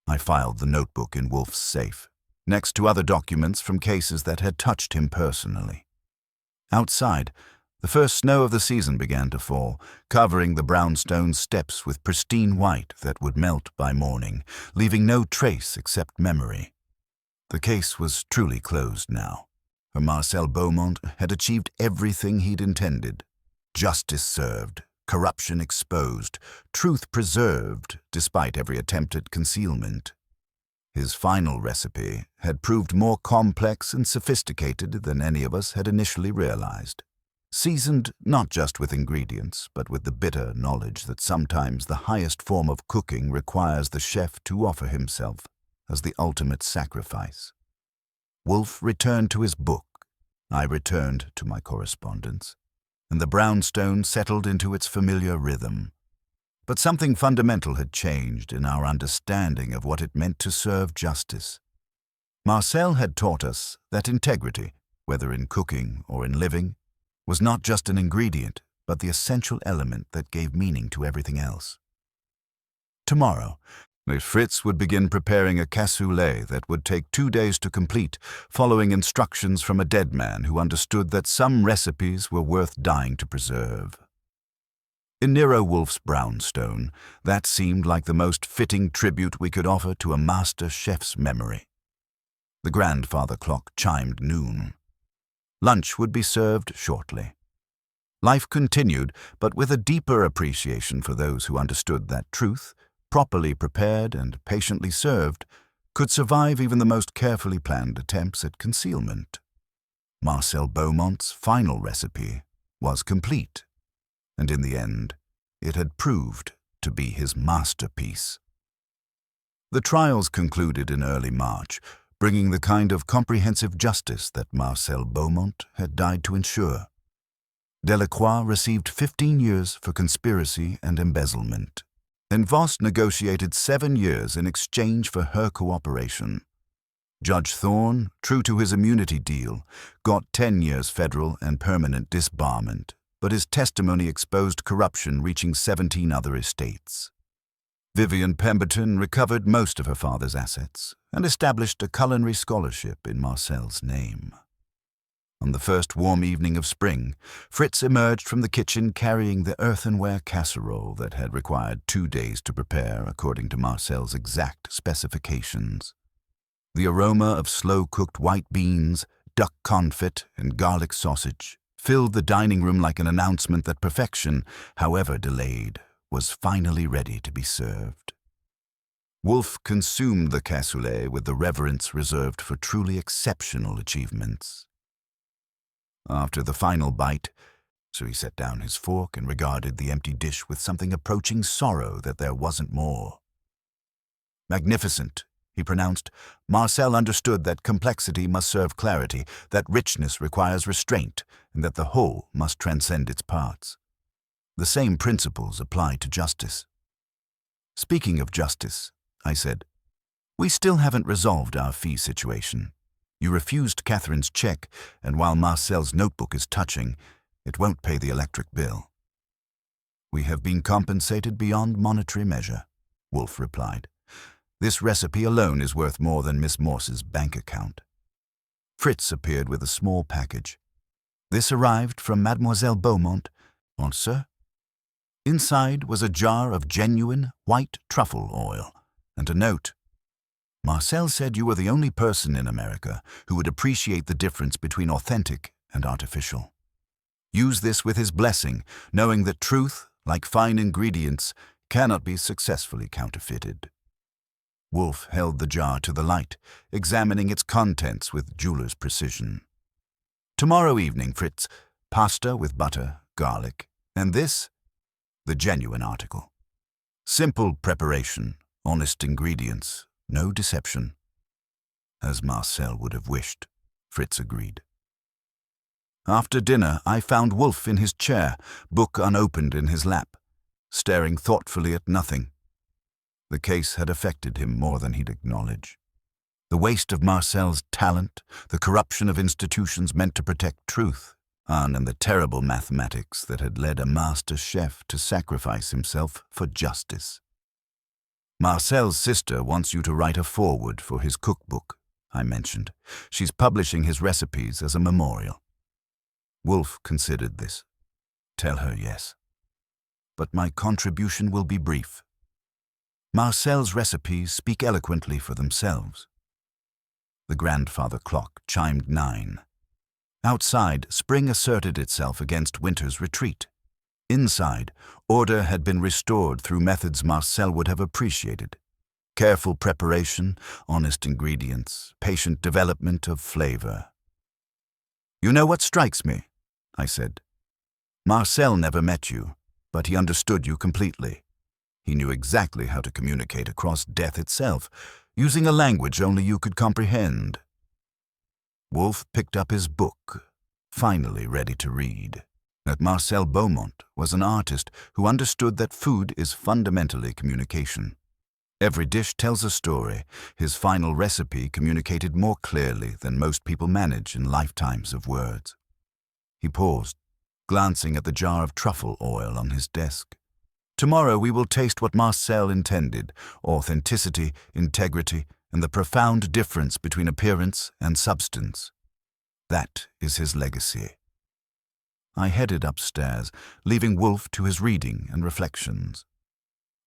I filed the notebook in Wolfe's safe, next to other documents from cases that had touched him personally. Outside, the first snow of the season began to fall, covering the brownstone steps with pristine white that would melt by morning, leaving no trace except memory. The case was truly closed now, for Marcel Beaumont had achieved everything he'd intended. Justice served, corruption exposed, truth preserved despite every attempt at concealment. His final recipe had proved more complex and sophisticated than any of us had initially realized. Seasoned not just with ingredients, but with the bitter knowledge that sometimes the highest form of cooking requires the chef to offer himself as the ultimate sacrifice. Wolfe returned to his book. I returned to my correspondence, and the brownstone settled into its familiar rhythm. But something fundamental had changed in our understanding of what it meant to serve justice. Marcel had taught us that integrity, whether in cooking or in living, was not just an ingredient, but the essential element that gave meaning to everything else. Tomorrow, Fritz would begin preparing a cassoulet that would take 2 days to complete, following instructions from a dead man who understood that some recipes were worth dying to preserve. In Nero Wolfe's brownstone, that seemed like the most fitting tribute we could offer to a master chef's memory. The grandfather clock chimed noon. Lunch would be served shortly. Life continued, but with a deeper appreciation for those who understood that truth, properly prepared and patiently served, could survive even the most carefully planned attempts at concealment. Marcel Beaumont's final recipe was complete, and in the end, it had proved to be his masterpiece. The trials concluded in early March, bringing the kind of comprehensive justice that Marcel Beaumont had died to ensure. Delacroix received 15 years for conspiracy and embezzlement, and Voss negotiated 7 years in exchange for her cooperation. Judge Thorne, true to his immunity deal, got 10 years federal and permanent disbarment, but his testimony exposed corruption reaching 17 other estates. Vivian Pemberton recovered most of her father's assets and established a culinary scholarship in Marcel's name. On the first warm evening of spring, Fritz emerged from the kitchen carrying the earthenware casserole that had required 2 days to prepare according to Marcel's exact specifications. The aroma of slow-cooked white beans, duck confit, and garlic sausage filled the dining room like an announcement that perfection, however delayed, was finally ready to be served. Wolfe consumed the cassoulet with the reverence reserved for truly exceptional achievements. After the final bite, so he set down his fork and regarded the empty dish with something approaching sorrow that there wasn't more. Magnificent, he pronounced. Marcel understood that complexity must serve clarity, that richness requires restraint, and that the whole must transcend its parts. The same principles apply to justice. Speaking of justice, I said, we still haven't resolved our fee situation. You refused Catherine's check, and while Marcel's notebook is touching, it won't pay the electric bill. "We have been compensated beyond monetary measure," Wolfe replied. "This recipe alone is worth more than Miss Morse's bank account." Fritz appeared with a small package. "This arrived from Mademoiselle Beaumont, monsieur." Inside was a jar of genuine white truffle oil and a note. "Marcel said you were the only person in America who would appreciate the difference between authentic and artificial. Use this with his blessing, knowing that truth, like fine ingredients, cannot be successfully counterfeited." Wolfe held the jar to the light, examining its contents with jeweler's precision. "Tomorrow evening, Fritz, pasta with butter, garlic, and this, the genuine article. Simple preparation, honest ingredients, no deception." "As Marcel would have wished," Fritz agreed. After dinner, I found Wolfe in his chair, book unopened in his lap, staring thoughtfully at nothing. The case had affected him more than he'd acknowledge. The waste of Marcel's talent, the corruption of institutions meant to protect truth, and the terrible mathematics that had led a master chef to sacrifice himself for justice. "Marcel's sister wants you to write a foreword for his cookbook," I mentioned. "She's publishing his recipes as a memorial." Wolfe considered this. "Tell her yes. But my contribution will be brief. Marcel's recipes speak eloquently for themselves." The grandfather clock chimed 9. Outside, spring asserted itself against winter's retreat. Inside, order had been restored through methods Marcel would have appreciated. Careful preparation, honest ingredients, patient development of flavor. "You know what strikes me?" I said. "Marcel never met you, but he understood you completely. He knew exactly how to communicate across death itself, using a language only you could comprehend." Wolfe picked up his book, finally ready to read. That Marcel Beaumont was an artist who understood that food is fundamentally communication. Every dish tells a story. His final recipe communicated more clearly than most people manage in lifetimes of words. He paused, glancing at the jar of truffle oil on his desk. "Tomorrow we will taste what Marcel intended, authenticity, integrity, and the profound difference between appearance and substance. That is his legacy." I headed upstairs, leaving Wolfe to his reading and reflections.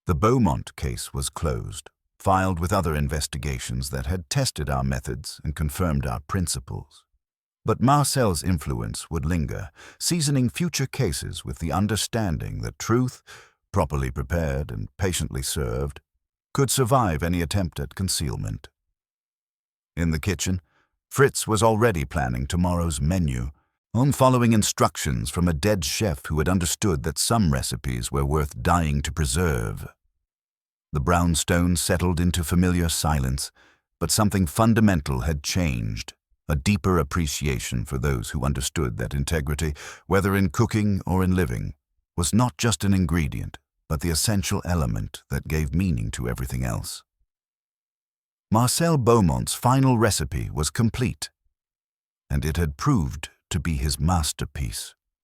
The Beaumont case was closed, filed with other investigations that had tested our methods and confirmed our principles. But Marcel's influence would linger, seasoning future cases with the understanding that truth, properly prepared and patiently served, could survive any attempt at concealment. In the kitchen, Fritz was already planning tomorrow's menu, following instructions from a dead chef who had understood that some recipes were worth dying to preserve. The brownstone settled into familiar silence, but something fundamental had changed, a deeper appreciation for those who understood that integrity, whether in cooking or in living, was not just an ingredient, but the essential element that gave meaning to everything else. Marcel Beaumont's final recipe was complete, and it had proved to be his masterpiece.